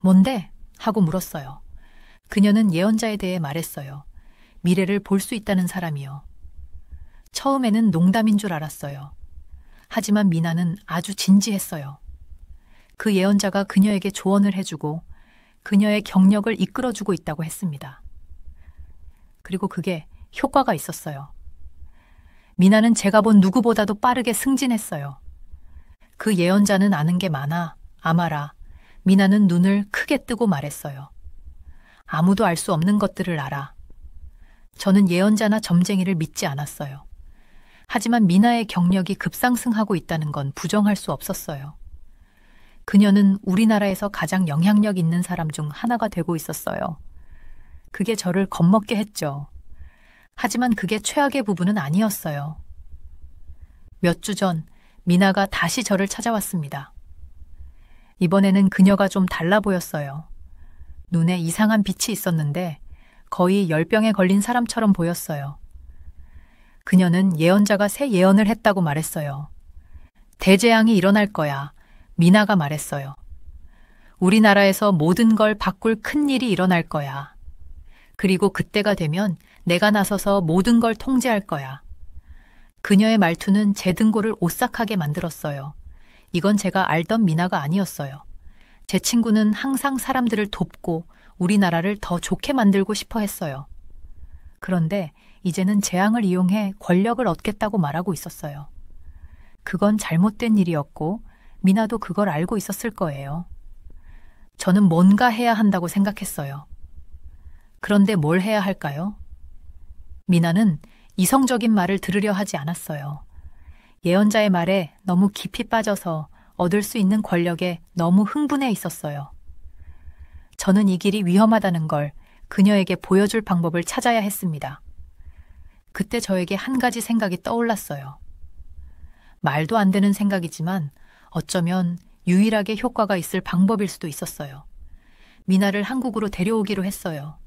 뭔데? 하고 물었어요. 그녀는 예언자에 대해 말했어요. 미래를 볼 수 있다는 사람이요. 처음에는 농담인 줄 알았어요. 하지만 미나는 아주 진지했어요. 그 예언자가 그녀에게 조언을 해주고 그녀의 경력을 이끌어주고 있다고 했습니다. 그리고 그게 효과가 있었어요. 미나는 제가 본 누구보다도 빠르게 승진했어요. 그 예언자는 아는 게 많아. 아마라. 미나는 눈을 크게 뜨고 말했어요. 아무도 알 수 없는 것들을 알아. 저는 예언자나 점쟁이를 믿지 않았어요. 하지만 미나의 경력이 급상승하고 있다는 건 부정할 수 없었어요. 그녀는 우리나라에서 가장 영향력 있는 사람 중 하나가 되고 있었어요. 그게 저를 겁먹게 했죠. 하지만 그게 최악의 부분은 아니었어요. 몇 주 전 미나가 다시 저를 찾아왔습니다. 이번에는 그녀가 좀 달라 보였어요. 눈에 이상한 빛이 있었는데 거의 열병에 걸린 사람처럼 보였어요. 그녀는 예언자가 새 예언을 했다고 말했어요. 대재앙이 일어날 거야. 미나가 말했어요. 우리나라에서 모든 걸 바꿀 큰일이 일어날 거야. 그리고 그때가 되면 내가 나서서 모든 걸 통제할 거야. 그녀의 말투는 제 등골을 오싹하게 만들었어요. 이건 제가 알던 미나가 아니었어요. 제 친구는 항상 사람들을 돕고 우리나라를 더 좋게 만들고 싶어 했어요. 그런데 이제는 재앙을 이용해 권력을 얻겠다고 말하고 있었어요. 그건 잘못된 일이었고 미나도 그걸 알고 있었을 거예요. 저는 뭔가 해야 한다고 생각했어요. 그런데 뭘 해야 할까요? 미나는 이성적인 말을 들으려 하지 않았어요. 예언자의 말에 너무 깊이 빠져서 얻을 수 있는 권력에 너무 흥분해 있었어요. 저는 이 길이 위험하다는 걸 그녀에게 보여줄 방법을 찾아야 했습니다. 그때 저에게 한 가지 생각이 떠올랐어요. 말도 안 되는 생각이지만 어쩌면 유일하게 효과가 있을 방법일 수도 있었어요. 미나를 한국으로 데려오기로 했어요.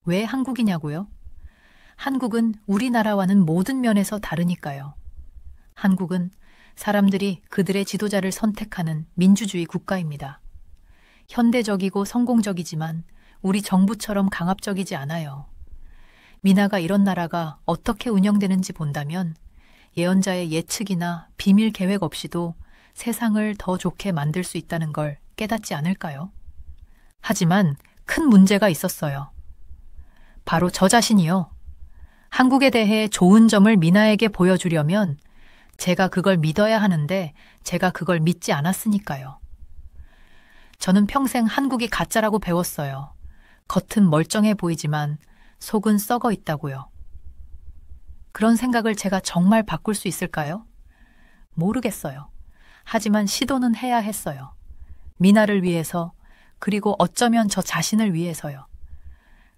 왜 한국이냐고요? 한국은 우리나라와는 모든 면에서 다르니까요. 한국은 사람들이 그들의 지도자를 선택하는 민주주의 국가입니다. 현대적이고 성공적이지만 우리 정부처럼 강압적이지 않아요. 미나가 이런 나라가 어떻게 운영되는지 본다면 예언자의 예측이나 비밀 계획 없이도 세상을 더 좋게 만들 수 있다는 걸 깨닫지 않을까요? 하지만 큰 문제가 있었어요. 바로 저 자신이요. 한국에 대해 좋은 점을 미나에게 보여주려면 제가 그걸 믿어야 하는데 제가 그걸 믿지 않았으니까요. 저는 평생 한국이 가짜라고 배웠어요. 겉은 멀쩡해 보이지만 속은 썩어 있다고요. 그런 생각을 제가 정말 바꿀 수 있을까요? 모르겠어요. 하지만 시도는 해야 했어요. 미나를 위해서, 그리고 어쩌면 저 자신을 위해서요.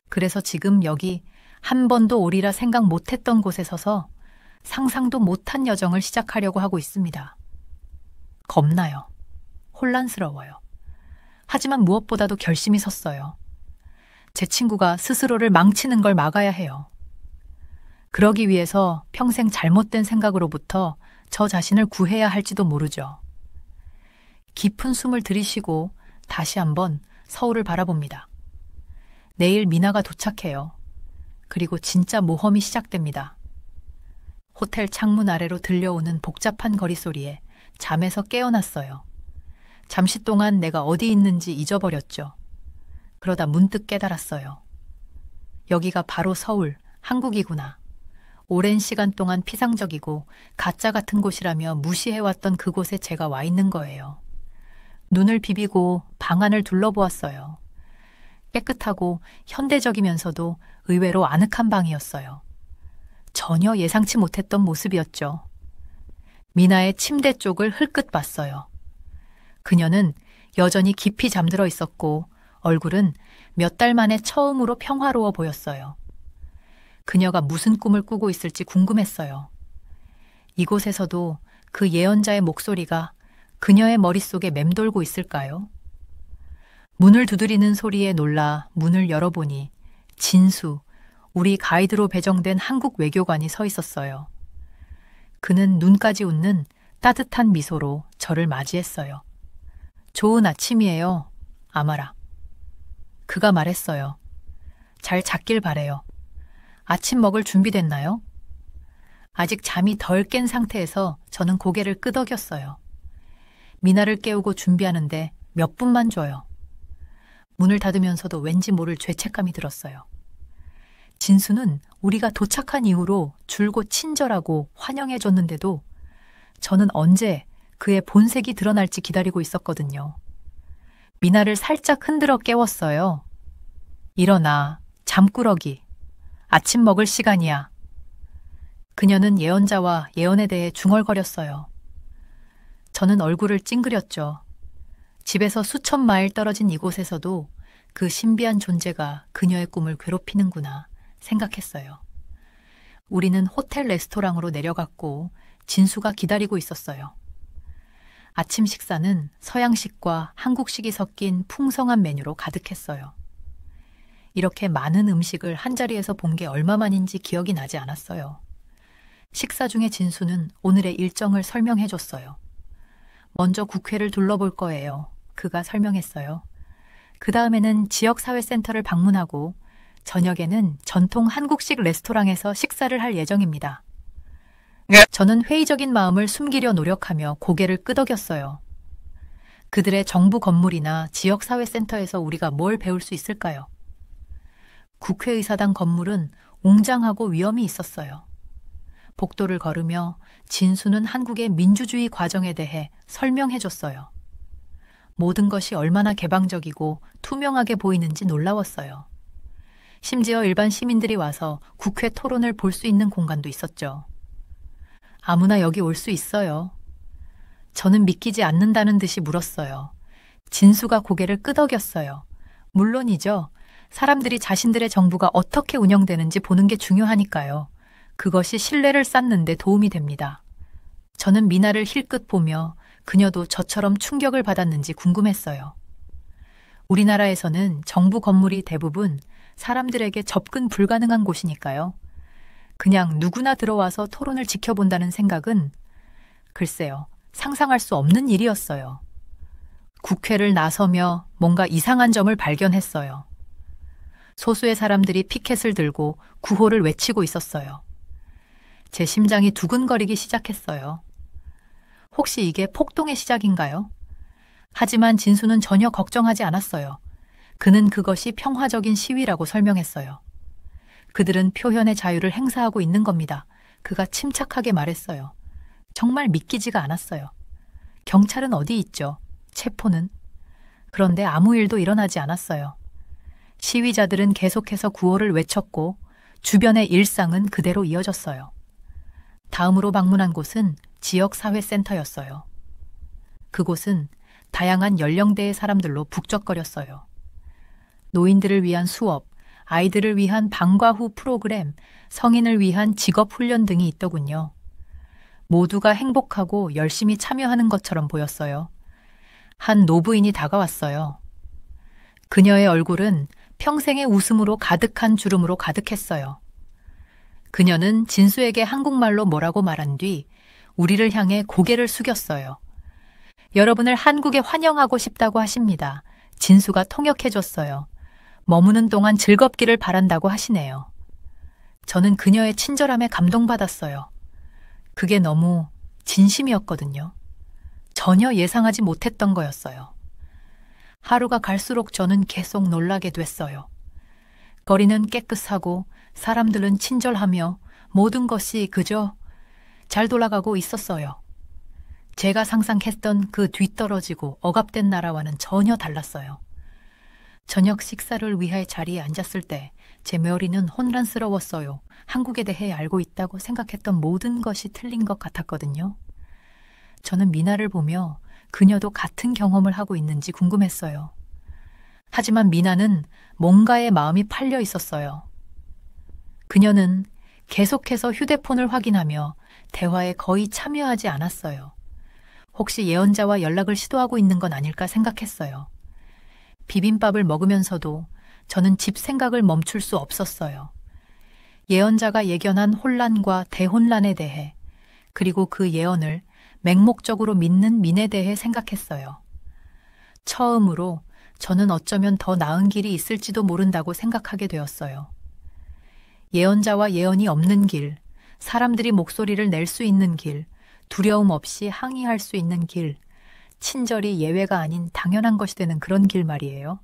그래서 지금 여기 한 번도 오리라 생각 못했던 곳에 서서 상상도 못한 여정을 시작하려고 하고 있습니다. 겁나요. 혼란스러워요. 하지만 무엇보다도 결심이 섰어요. 제 친구가 스스로를 망치는 걸 막아야 해요. 그러기 위해서 평생 잘못된 생각으로부터 저 자신을 구해야 할지도 모르죠. 깊은 숨을 들이쉬고 다시 한번 서울을 바라봅니다. 내일 미나가 도착해요. 그리고 진짜 모험이 시작됩니다. 호텔 창문 아래로 들려오는 복잡한 거리 소리에 잠에서 깨어났어요. 잠시 동안 내가 어디 있는지 잊어버렸죠. 그러다 문득 깨달았어요. 여기가 바로 서울, 한국이구나. 오랜 시간 동안 피상적이고 가짜 같은 곳이라며 무시해왔던 그곳에 제가 와 있는 거예요. 눈을 비비고 방 안을 둘러보았어요. 깨끗하고 현대적이면서도 의외로 아늑한 방이었어요. 전혀 예상치 못했던 모습이었죠. 미나의 침대 쪽을 흘끗 봤어요. 그녀는 여전히 깊이 잠들어 있었고 얼굴은 몇 달 만에 처음으로 평화로워 보였어요. 그녀가 무슨 꿈을 꾸고 있을지 궁금했어요. 이곳에서도 그 예언자의 목소리가 그녀의 머릿속에 맴돌고 있을까요? 문을 두드리는 소리에 놀라 문을 열어보니 진수, 우리 가이드로 배정된 한국 외교관이 서 있었어요. 그는 눈까지 웃는 따뜻한 미소로 저를 맞이했어요. 좋은 아침이에요, 아마라. 그가 말했어요. 잘 잤길 바래요. 아침 먹을 준비됐나요? 아직 잠이 덜 깬 상태에서 저는 고개를 끄덕였어요. 미나를 깨우고 준비하는데 몇 분만 줘요. 문을 닫으면서도 왠지 모를 죄책감이 들었어요. 진수는 우리가 도착한 이후로 줄곧 친절하고 환영해줬는데도 저는 언제 그의 본색이 드러날지 기다리고 있었거든요. 미나를 살짝 흔들어 깨웠어요. 일어나, 잠꾸러기. 아침 먹을 시간이야. 그녀는 예언자와 예언에 대해 중얼거렸어요. 저는 얼굴을 찡그렸죠. 집에서 수천 마일 떨어진 이곳에서도 그 신비한 존재가 그녀의 꿈을 괴롭히는구나 생각했어요. 우리는 호텔 레스토랑으로 내려갔고 진수가 기다리고 있었어요. 아침 식사는 서양식과 한국식이 섞인 풍성한 메뉴로 가득했어요. 이렇게 많은 음식을 한자리에서 본 게 얼마만인지 기억이 나지 않았어요. 식사 중에 진수는 오늘의 일정을 설명해줬어요. 먼저 국회를 둘러볼 거예요. 그가 설명했어요. 그 다음에는 지역사회센터를 방문하고 저녁에는 전통 한국식 레스토랑에서 식사를 할 예정입니다. 저는 회의적인 마음을 숨기려 노력하며 고개를 끄덕였어요. 그들의 정부 건물이나 지역사회센터에서 우리가 뭘 배울 수 있을까요? 국회의사당 건물은 웅장하고 위엄이 있었어요. 복도를 걸으며 진수는 한국의 민주주의 과정에 대해 설명해줬어요. 모든 것이 얼마나 개방적이고 투명하게 보이는지 놀라웠어요. 심지어 일반 시민들이 와서 국회 토론을 볼 수 있는 공간도 있었죠. 아무나 여기 올 수 있어요. 저는 믿기지 않는다는 듯이 물었어요. 진수가 고개를 끄덕였어요. 물론이죠. 사람들이 자신들의 정부가 어떻게 운영되는지 보는 게 중요하니까요. 그것이 신뢰를 쌓는 데 도움이 됩니다. 저는 미나를 힐끗 보며 그녀도 저처럼 충격을 받았는지 궁금했어요. 우리나라에서는 정부 건물이 대부분 사람들에게 접근 불가능한 곳이니까요. 그냥 누구나 들어와서 토론을 지켜본다는 생각은 글쎄요, 상상할 수 없는 일이었어요. 국회를 나서며 뭔가 이상한 점을 발견했어요. 소수의 사람들이 피켓을 들고 구호를 외치고 있었어요. 제 심장이 두근거리기 시작했어요. 혹시 이게 폭동의 시작인가요? 하지만 진수는 전혀 걱정하지 않았어요. 그는 그것이 평화적인 시위라고 설명했어요. 그들은 표현의 자유를 행사하고 있는 겁니다. 그가 침착하게 말했어요. 정말 믿기지가 않았어요. 경찰은 어디 있죠? 체포는? 그런데 아무 일도 일어나지 않았어요. 시위자들은 계속해서 구호를 외쳤고 주변의 일상은 그대로 이어졌어요. 다음으로 방문한 곳은 지역사회센터였어요. 그곳은 다양한 연령대의 사람들로 북적거렸어요. 노인들을 위한 수업, 아이들을 위한 방과 후 프로그램, 성인을 위한 직업훈련 등이 있더군요. 모두가 행복하고 열심히 참여하는 것처럼 보였어요. 한 노부인이 다가왔어요. 그녀의 얼굴은 평생의 웃음으로 가득한 주름으로 가득했어요. 그녀는 진수에게 한국말로 뭐라고 말한 뒤 우리를 향해 고개를 숙였어요. 여러분을 한국에 환영하고 싶다고 하십니다. 진수가 통역해줬어요. 머무는 동안 즐겁기를 바란다고 하시네요. 저는 그녀의 친절함에 감동받았어요. 그게 너무 진심이었거든요. 전혀 예상하지 못했던 거였어요. 하루가 갈수록 저는 계속 놀라게 됐어요. 거리는 깨끗하고 사람들은 친절하며 모든 것이 그저 잘 돌아가고 있었어요. 제가 상상했던 그 뒤떨어지고 억압된 나라와는 전혀 달랐어요. 저녁 식사를 위해 자리에 앉았을 때 제 머리는 혼란스러웠어요. 한국에 대해 알고 있다고 생각했던 모든 것이 틀린 것 같았거든요. 저는 미나를 보며 그녀도 같은 경험을 하고 있는지 궁금했어요. 하지만 미나는 뭔가에 마음이 팔려 있었어요. 그녀는 계속해서 휴대폰을 확인하며 대화에 거의 참여하지 않았어요. 혹시 예언자와 연락을 시도하고 있는 건 아닐까 생각했어요. 비빔밥을 먹으면서도 저는 집 생각을 멈출 수 없었어요. 예언자가 예견한 혼란과 대혼란에 대해, 그리고 그 예언을 맹목적으로 믿는 민에 대해 생각했어요. 처음으로 저는 어쩌면 더 나은 길이 있을지도 모른다고 생각하게 되었어요. 예언자와 예언이 없는 길, 사람들이 목소리를 낼 수 있는 길, 두려움 없이 항의할 수 있는 길, 친절이 예외가 아닌 당연한 것이 되는 그런 길 말이에요.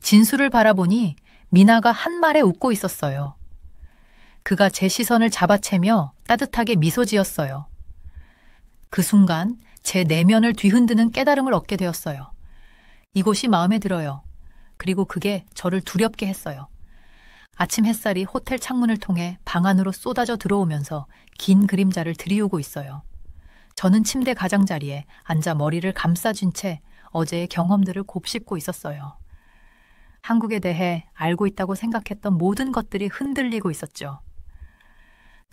진수를 바라보니 미나가 한 말에 웃고 있었어요. 그가 제 시선을 잡아채며 따뜻하게 미소 지었어요. 그 순간 제 내면을 뒤흔드는 깨달음을 얻게 되었어요. 이곳이 마음에 들어요. 그리고 그게 저를 두렵게 했어요. 아침 햇살이 호텔 창문을 통해 방 안으로 쏟아져 들어오면서 긴 그림자를 들이우고 있어요. 저는 침대 가장자리에 앉아 머리를 감싸준 채 어제의 경험들을 곱씹고 있었어요. 한국에 대해 알고 있다고 생각했던 모든 것들이 흔들리고 있었죠.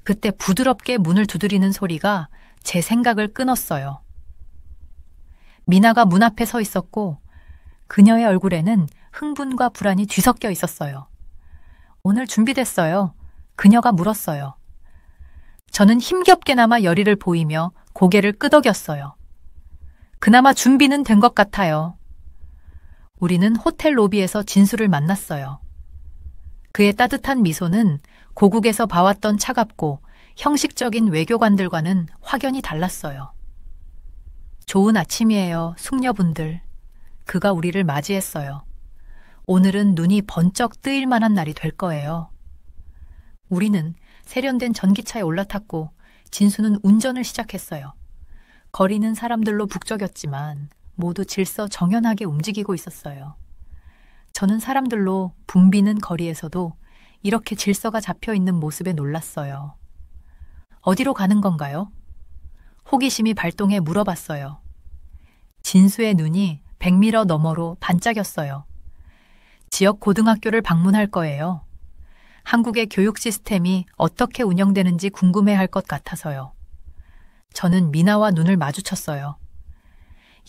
그때 부드럽게 문을 두드리는 소리가 제 생각을 끊었어요. 미나가 문 앞에 서 있었고 그녀의 얼굴에는 흥분과 불안이 뒤섞여 있었어요. 오늘 준비됐어요. 그녀가 물었어요. 저는 힘겹게나마 열의를 보이며 고개를 끄덕였어요. 그나마 준비는 된 것 같아요. 우리는 호텔 로비에서 진수를 만났어요. 그의 따뜻한 미소는 고국에서 봐왔던 차갑고 형식적인 외교관들과는 확연히 달랐어요. 좋은 아침이에요, 숙녀분들. 그가 우리를 맞이했어요. 오늘은 눈이 번쩍 뜨일 만한 날이 될 거예요. 우리는 세련된 전기차에 올라탔고 진수는 운전을 시작했어요. 거리는 사람들로 북적였지만 모두 질서 정연하게 움직이고 있었어요. 저는 사람들로 붐비는 거리에서도 이렇게 질서가 잡혀 있는 모습에 놀랐어요. 어디로 가는 건가요? 호기심이 발동해 물어봤어요. 진수의 눈이 100m 너머로 반짝였어요. 지역 고등학교를 방문할 거예요. 한국의 교육 시스템이 어떻게 운영되는지 궁금해할 것 같아서요. 저는 미나와 눈을 마주쳤어요.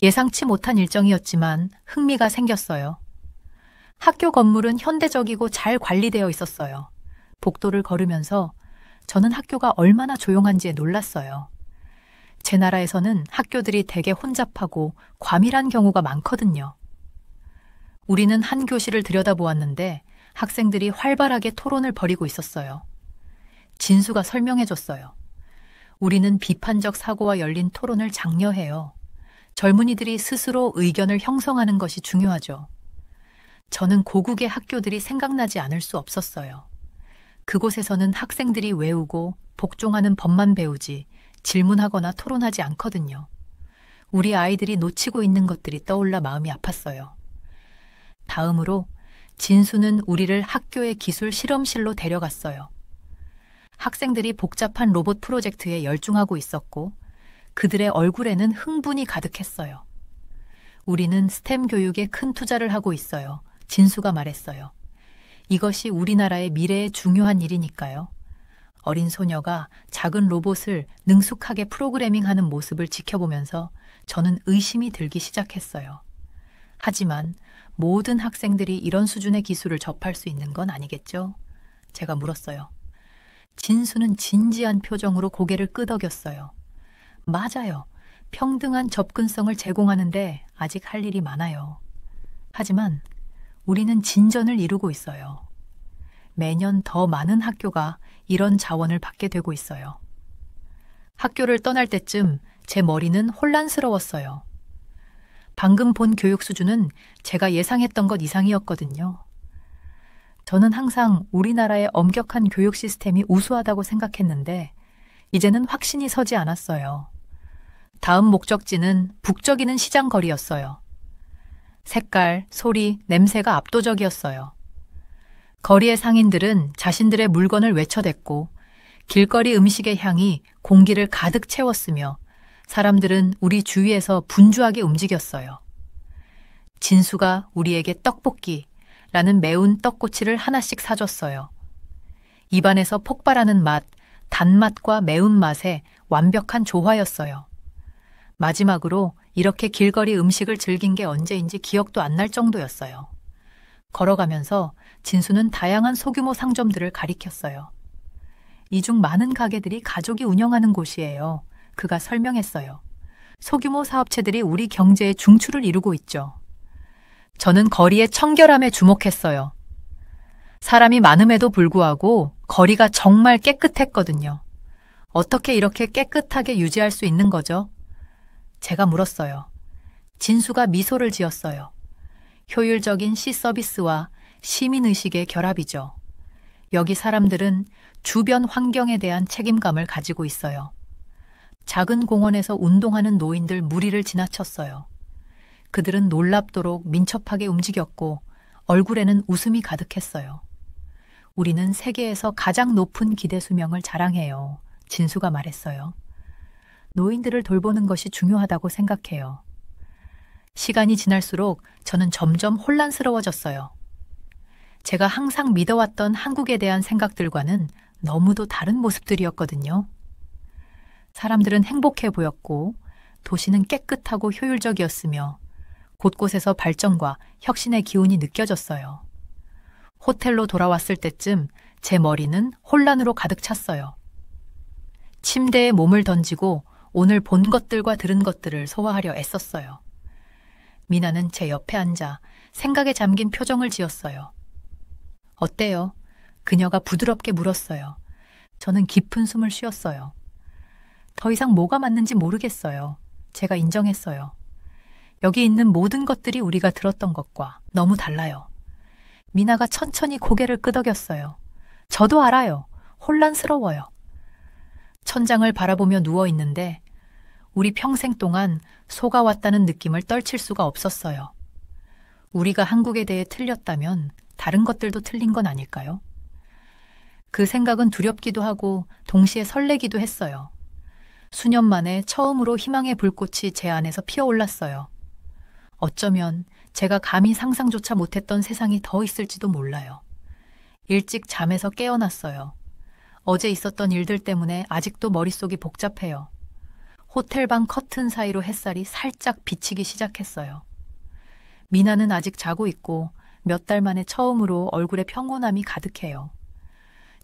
예상치 못한 일정이었지만 흥미가 생겼어요. 학교 건물은 현대적이고 잘 관리되어 있었어요. 복도를 걸으면서 저는 학교가 얼마나 조용한지에 놀랐어요. 제 나라에서는 학교들이 되게 혼잡하고 과밀한 경우가 많거든요. 우리는 한 교실을 들여다보았는데 학생들이 활발하게 토론을 벌이고 있었어요. 진수가 설명해줬어요. 우리는 비판적 사고와 열린 토론을 장려해요. 젊은이들이 스스로 의견을 형성하는 것이 중요하죠. 저는 고국의 학교들이 생각나지 않을 수 없었어요. 그곳에서는 학생들이 외우고 복종하는 법만 배우지 질문하거나 토론하지 않거든요. 우리 아이들이 놓치고 있는 것들이 떠올라 마음이 아팠어요. 다음으로 진수는 우리를 학교의 기술 실험실로 데려갔어요. 학생들이 복잡한 로봇 프로젝트에 열중하고 있었고 그들의 얼굴에는 흥분이 가득했어요. 우리는 스템 교육에 큰 투자를 하고 있어요. 진수가 말했어요. 이것이 우리나라의 미래에 중요한 일이니까요. 어린 소녀가 작은 로봇을 능숙하게 프로그래밍하는 모습을 지켜보면서 저는 의심이 들기 시작했어요. 하지만 모든 학생들이 이런 수준의 기술을 접할 수 있는 건 아니겠죠? 제가 물었어요. 진수는 진지한 표정으로 고개를 끄덕였어요. 맞아요. 평등한 접근성을 제공하는데 아직 할 일이 많아요. 하지만 우리는 진전을 이루고 있어요. 매년 더 많은 학교가 이런 자원을 받게 되고 있어요. 학교를 떠날 때쯤 제 머리는 혼란스러웠어요. 방금 본 교육 수준은 제가 예상했던 것 이상이었거든요. 저는 항상 우리나라의 엄격한 교육 시스템이 우수하다고 생각했는데 이제는 확신이 서지 않았어요. 다음 목적지는 북적이는 시장 거리였어요. 색깔, 소리, 냄새가 압도적이었어요. 거리의 상인들은 자신들의 물건을 외쳐댔고 길거리 음식의 향이 공기를 가득 채웠으며 사람들은 우리 주위에서 분주하게 움직였어요. 진수가 우리에게 떡볶이라는 매운 떡꼬치를 하나씩 사줬어요. 입안에서 폭발하는 맛, 단맛과 매운맛의 완벽한 조화였어요. 마지막으로 이렇게 길거리 음식을 즐긴 게 언제인지 기억도 안 날 정도였어요. 걸어가면서 진수는 다양한 소규모 상점들을 가리켰어요. 이 중 많은 가게들이 가족이 운영하는 곳이에요. 그가 설명했어요. 소규모 사업체들이 우리 경제의 중추를 이루고 있죠. 저는 거리의 청결함에 주목했어요. 사람이 많음에도 불구하고 거리가 정말 깨끗했거든요. 어떻게 이렇게 깨끗하게 유지할 수 있는 거죠? 제가 물었어요. 진수가 미소를 지었어요. 효율적인 시서비스와 시민의식의 결합이죠. 여기 사람들은 주변 환경에 대한 책임감을 가지고 있어요. 작은 공원에서 운동하는 노인들 무리를 지나쳤어요. 그들은 놀랍도록 민첩하게 움직였고 얼굴에는 웃음이 가득했어요. 우리는 세계에서 가장 높은 기대 수명을 자랑해요. 진수가 말했어요. 노인들을 돌보는 것이 중요하다고 생각해요. 시간이 지날수록 저는 점점 혼란스러워졌어요. 제가 항상 믿어왔던 한국에 대한 생각들과는 너무도 다른 모습들이었거든요. 사람들은 행복해 보였고 도시는 깨끗하고 효율적이었으며 곳곳에서 발전과 혁신의 기운이 느껴졌어요. 호텔로 돌아왔을 때쯤 제 머리는 혼란으로 가득 찼어요. 침대에 몸을 던지고 오늘 본 것들과 들은 것들을 소화하려 애썼어요. 미나는 제 옆에 앉아 생각에 잠긴 표정을 지었어요. 어때요? 그녀가 부드럽게 물었어요. 저는 깊은 숨을 쉬었어요. 더 이상 뭐가 맞는지 모르겠어요. 제가 인정했어요. 여기 있는 모든 것들이 우리가 들었던 것과 너무 달라요. 미나가 천천히 고개를 끄덕였어요. 저도 알아요. 혼란스러워요. 천장을 바라보며 누워 있는데 우리 평생 동안 속아왔다는 느낌을 떨칠 수가 없었어요. 우리가 한국에 대해 틀렸다면 다른 것들도 틀린 건 아닐까요? 그 생각은 두렵기도 하고 동시에 설레기도 했어요. 수년 만에 처음으로 희망의 불꽃이 제 안에서 피어올랐어요. 어쩌면 제가 감히 상상조차 못했던 세상이 더 있을지도 몰라요. 일찍 잠에서 깨어났어요. 어제 있었던 일들 때문에 아직도 머릿속이 복잡해요. 호텔방 커튼 사이로 햇살이 살짝 비치기 시작했어요. 미나는 아직 자고 있고 몇 달 만에 처음으로 얼굴에 평온함이 가득해요.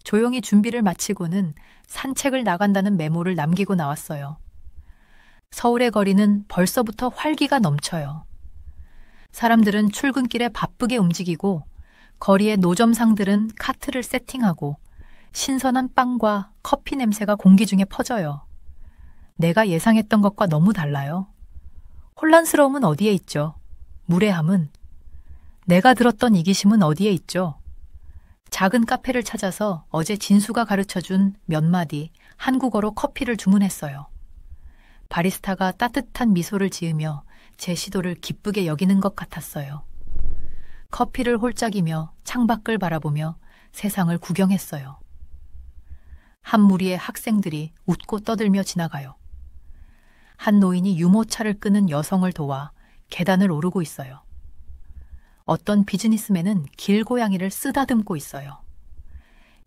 조용히 준비를 마치고는 산책을 나간다는 메모를 남기고 나왔어요. 서울의 거리는 벌써부터 활기가 넘쳐요. 사람들은 출근길에 바쁘게 움직이고 거리의 노점상들은 카트를 세팅하고 신선한 빵과 커피 냄새가 공기 중에 퍼져요. 내가 예상했던 것과 너무 달라요. 혼란스러움은 어디에 있죠? 무례함은? 내가 들었던 이기심은 어디에 있죠? 작은 카페를 찾아서 어제 진수가 가르쳐준 몇 마디 한국어로 커피를 주문했어요. 바리스타가 따뜻한 미소를 지으며 제 시도를 기쁘게 여기는 것 같았어요. 커피를 홀짝이며 창밖을 바라보며 세상을 구경했어요. 한 무리의 학생들이 웃고 떠들며 지나가요. 한 노인이 유모차를 끄는 여성을 도와 계단을 오르고 있어요. 어떤 비즈니스맨은 길고양이를 쓰다듬고 있어요.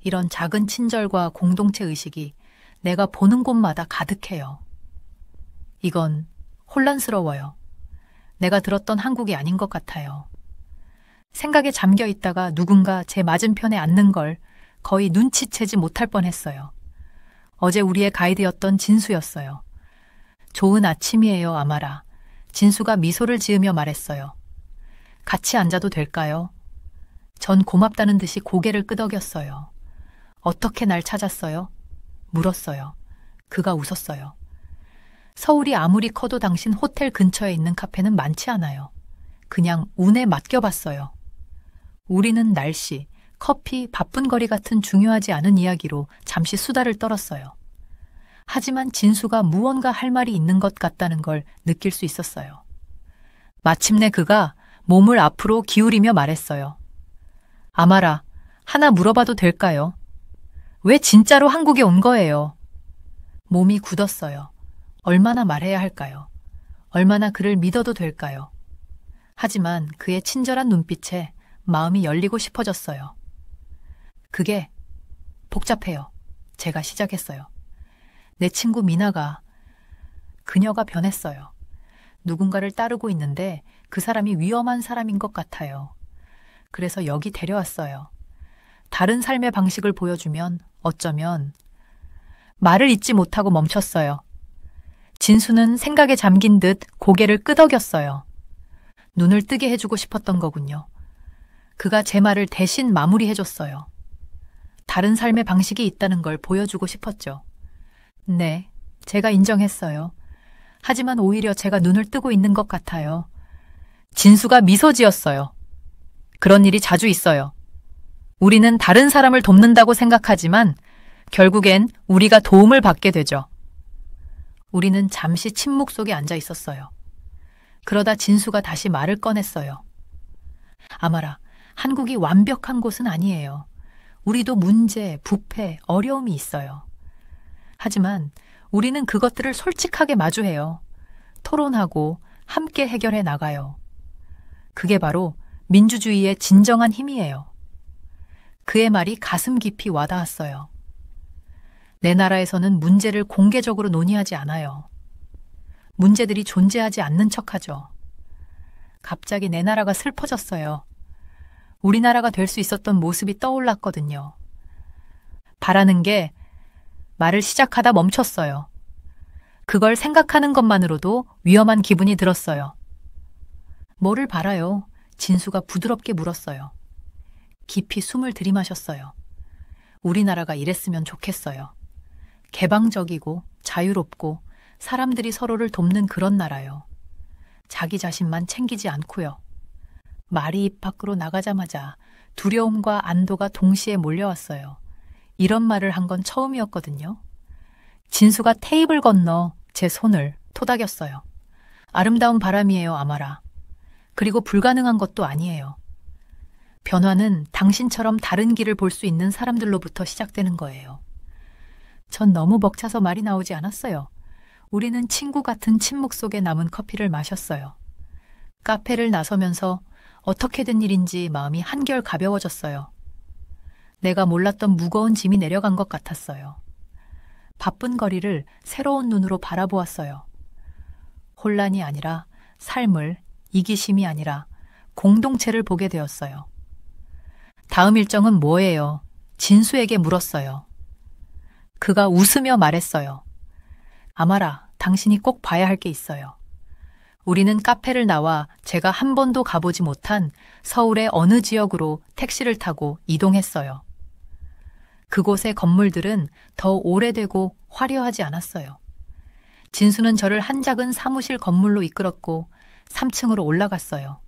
이런 작은 친절과 공동체 의식이 내가 보는 곳마다 가득해요. 이건 혼란스러워요. 내가 들었던 한국이 아닌 것 같아요. 생각에 잠겨 있다가 누군가 제 맞은편에 앉는 걸 거의 눈치채지 못할 뻔했어요. 어제 우리의 가이드였던 진수였어요. 좋은 아침이에요, 아마라. 진수가 미소를 지으며 말했어요. 같이 앉아도 될까요? 전 고맙다는 듯이 고개를 끄덕였어요. 어떻게 날 찾았어요? 물었어요. 그가 웃었어요. 서울이 아무리 커도 당신 호텔 근처에 있는 카페는 많지 않아요. 그냥 운에 맡겨봤어요. 우리는 날씨, 커피, 바쁜 거리 같은 중요하지 않은 이야기로 잠시 수다를 떨었어요. 하지만 진수가 무언가 할 말이 있는 것 같다는 걸 느낄 수 있었어요. 마침내 그가 몸을 앞으로 기울이며 말했어요. 아마라, 하나 물어봐도 될까요? 왜 진짜로 한국에 온 거예요? 몸이 굳었어요. 얼마나 말해야 할까요? 얼마나 그를 믿어도 될까요? 하지만 그의 친절한 눈빛에 마음이 열리고 싶어졌어요. 그게 복잡해요. 제가 시작했어요. 내 친구 미나가, 그녀가 변했어요. 누군가를 따르고 있는데 그 사람이 위험한 사람인 것 같아요. 그래서 여기 데려왔어요. 다른 삶의 방식을 보여주면 어쩌면 말을 잇지 못하고 멈췄어요. 진수는 생각에 잠긴 듯 고개를 끄덕였어요. 눈을 뜨게 해주고 싶었던 거군요. 그가 제 말을 대신 마무리해줬어요. 다른 삶의 방식이 있다는 걸 보여주고 싶었죠. 네, 제가 인정했어요. 하지만 오히려 제가 눈을 뜨고 있는 것 같아요. 진수가 미소 지었어요. 그런 일이 자주 있어요. 우리는 다른 사람을 돕는다고 생각하지만 결국엔 우리가 도움을 받게 되죠. 우리는 잠시 침묵 속에 앉아 있었어요. 그러다 진수가 다시 말을 꺼냈어요. 아마라, 한국이 완벽한 곳은 아니에요. 우리도 문제, 부패, 어려움이 있어요. 하지만 우리는 그것들을 솔직하게 마주해요. 토론하고 함께 해결해 나가요. 그게 바로 민주주의의 진정한 힘이에요. 그의 말이 가슴 깊이 와닿았어요. 내 나라에서는 문제를 공개적으로 논의하지 않아요. 문제들이 존재하지 않는 척하죠. 갑자기 내 나라가 슬퍼졌어요. 우리나라가 될 수 있었던 모습이 떠올랐거든요. 바라는 게 말을 시작하다 멈췄어요. 그걸 생각하는 것만으로도 위험한 기분이 들었어요. 뭐를 바라요? 진수가 부드럽게 물었어요. 깊이 숨을 들이마셨어요. 우리나라가 이랬으면 좋겠어요. 개방적이고 자유롭고 사람들이 서로를 돕는 그런 나라요. 자기 자신만 챙기지 않고요. 말이 입 밖으로 나가자마자 두려움과 안도가 동시에 몰려왔어요. 이런 말을 한 건 처음이었거든요. 진수가 테이블 건너 제 손을 토닥였어요. 아름다운 바람이에요, 아마라. 그리고 불가능한 것도 아니에요. 변화는 당신처럼 다른 길을 볼 수 있는 사람들로부터 시작되는 거예요. 전 너무 벅차서 말이 나오지 않았어요. 우리는 친구 같은 침묵 속에 남은 커피를 마셨어요. 카페를 나서면서 어떻게 된 일인지 마음이 한결 가벼워졌어요. 내가 몰랐던 무거운 짐이 내려간 것 같았어요. 바쁜 거리를 새로운 눈으로 바라보았어요. 혼란이 아니라 삶을, 이기심이 아니라 공동체를 보게 되었어요. 다음 일정은 뭐예요? 진수에게 물었어요. 그가 웃으며 말했어요. 아마라, 당신이 꼭 봐야 할 게 있어요. 우리는 카페를 나와 제가 한 번도 가보지 못한 서울의 어느 지역으로 택시를 타고 이동했어요. 그곳의 건물들은 더 오래되고 화려하지 않았어요. 진수는 저를 한 작은 사무실 건물로 이끌었고 3층으로 올라갔어요.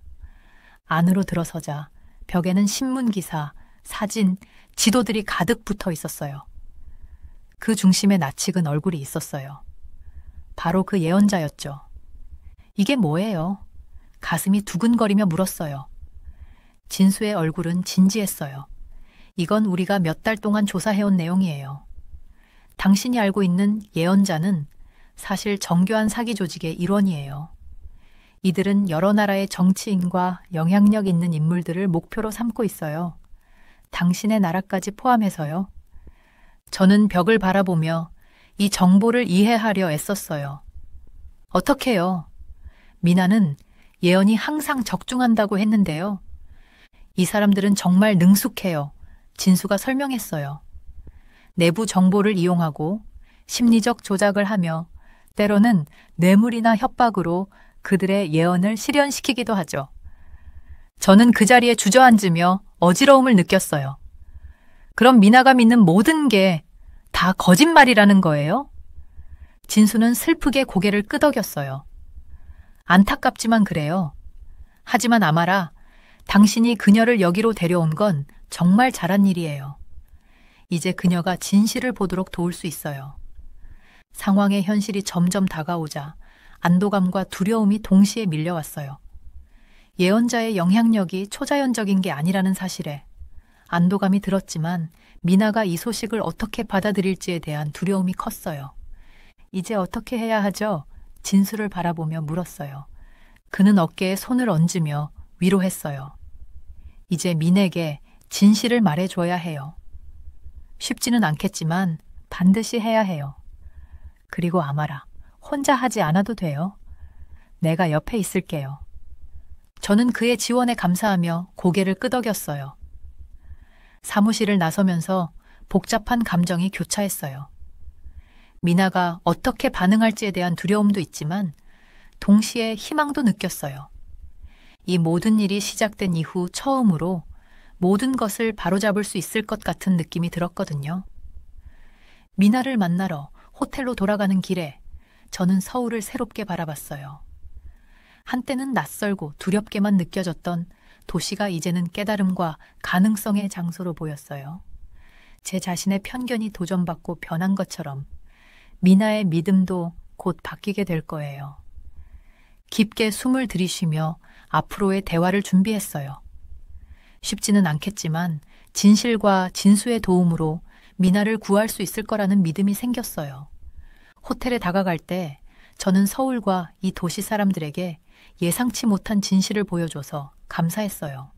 안으로 들어서자 벽에는 신문기사, 사진, 지도들이 가득 붙어 있었어요. 그 중심에 낯익은 얼굴이 있었어요. 바로 그 예언자였죠. 이게 뭐예요? 가슴이 두근거리며 물었어요. 진수의 얼굴은 진지했어요. 이건 우리가 몇 달 동안 조사해온 내용이에요. 당신이 알고 있는 예언자는 사실 정교한 사기 조직의 일원이에요. 이들은 여러 나라의 정치인과 영향력 있는 인물들을 목표로 삼고 있어요. 당신의 나라까지 포함해서요. 저는 벽을 바라보며 이 정보를 이해하려 애썼어요. 어떻게요? 미나는 예언이 항상 적중한다고 했는데요. 이 사람들은 정말 능숙해요. 진수가 설명했어요. 내부 정보를 이용하고 심리적 조작을 하며 때로는 뇌물이나 협박으로 그들의 예언을 실현시키기도 하죠. 저는 그 자리에 주저앉으며 어지러움을 느꼈어요. 그럼 미나가 믿는 모든 게 다 거짓말이라는 거예요? 진수는 슬프게 고개를 끄덕였어요. 안타깝지만 그래요. 하지만 아마라, 당신이 그녀를 여기로 데려온 건 정말 잘한 일이에요. 이제 그녀가 진실을 보도록 도울 수 있어요. 상황의 현실이 점점 다가오자 안도감과 두려움이 동시에 밀려왔어요. 예언자의 영향력이 초자연적인 게 아니라는 사실에 안도감이 들었지만 미나가 이 소식을 어떻게 받아들일지에 대한 두려움이 컸어요. 이제 어떻게 해야 하죠? 진수를 바라보며 물었어요. 그는 어깨에 손을 얹으며 위로했어요. 이제 민에게 진실을 말해줘야 해요. 쉽지는 않겠지만 반드시 해야 해요. 그리고 아마라, 혼자 하지 않아도 돼요. 내가 옆에 있을게요. 저는 그의 지원에 감사하며 고개를 끄덕였어요. 사무실을 나서면서 복잡한 감정이 교차했어요. 미나가 어떻게 반응할지에 대한 두려움도 있지만 동시에 희망도 느꼈어요. 이 모든 일이 시작된 이후 처음으로 모든 것을 바로잡을 수 있을 것 같은 느낌이 들었거든요. 미나를 만나러 호텔로 돌아가는 길에 저는 서울을 새롭게 바라봤어요. 한때는 낯설고 두렵게만 느껴졌던 도시가 이제는 깨달음과 가능성의 장소로 보였어요. 제 자신의 편견이 도전받고 변한 것처럼 미나의 믿음도 곧 바뀌게 될 거예요. 깊게 숨을 들이쉬며 앞으로의 대화를 준비했어요. 쉽지는 않겠지만 진실과 진수의 도움으로 미나를 구할 수 있을 거라는 믿음이 생겼어요. 호텔에 다가갈 때 저는 서울과 이 도시 사람들에게 예상치 못한 진실을 보여줘서 감사했어요.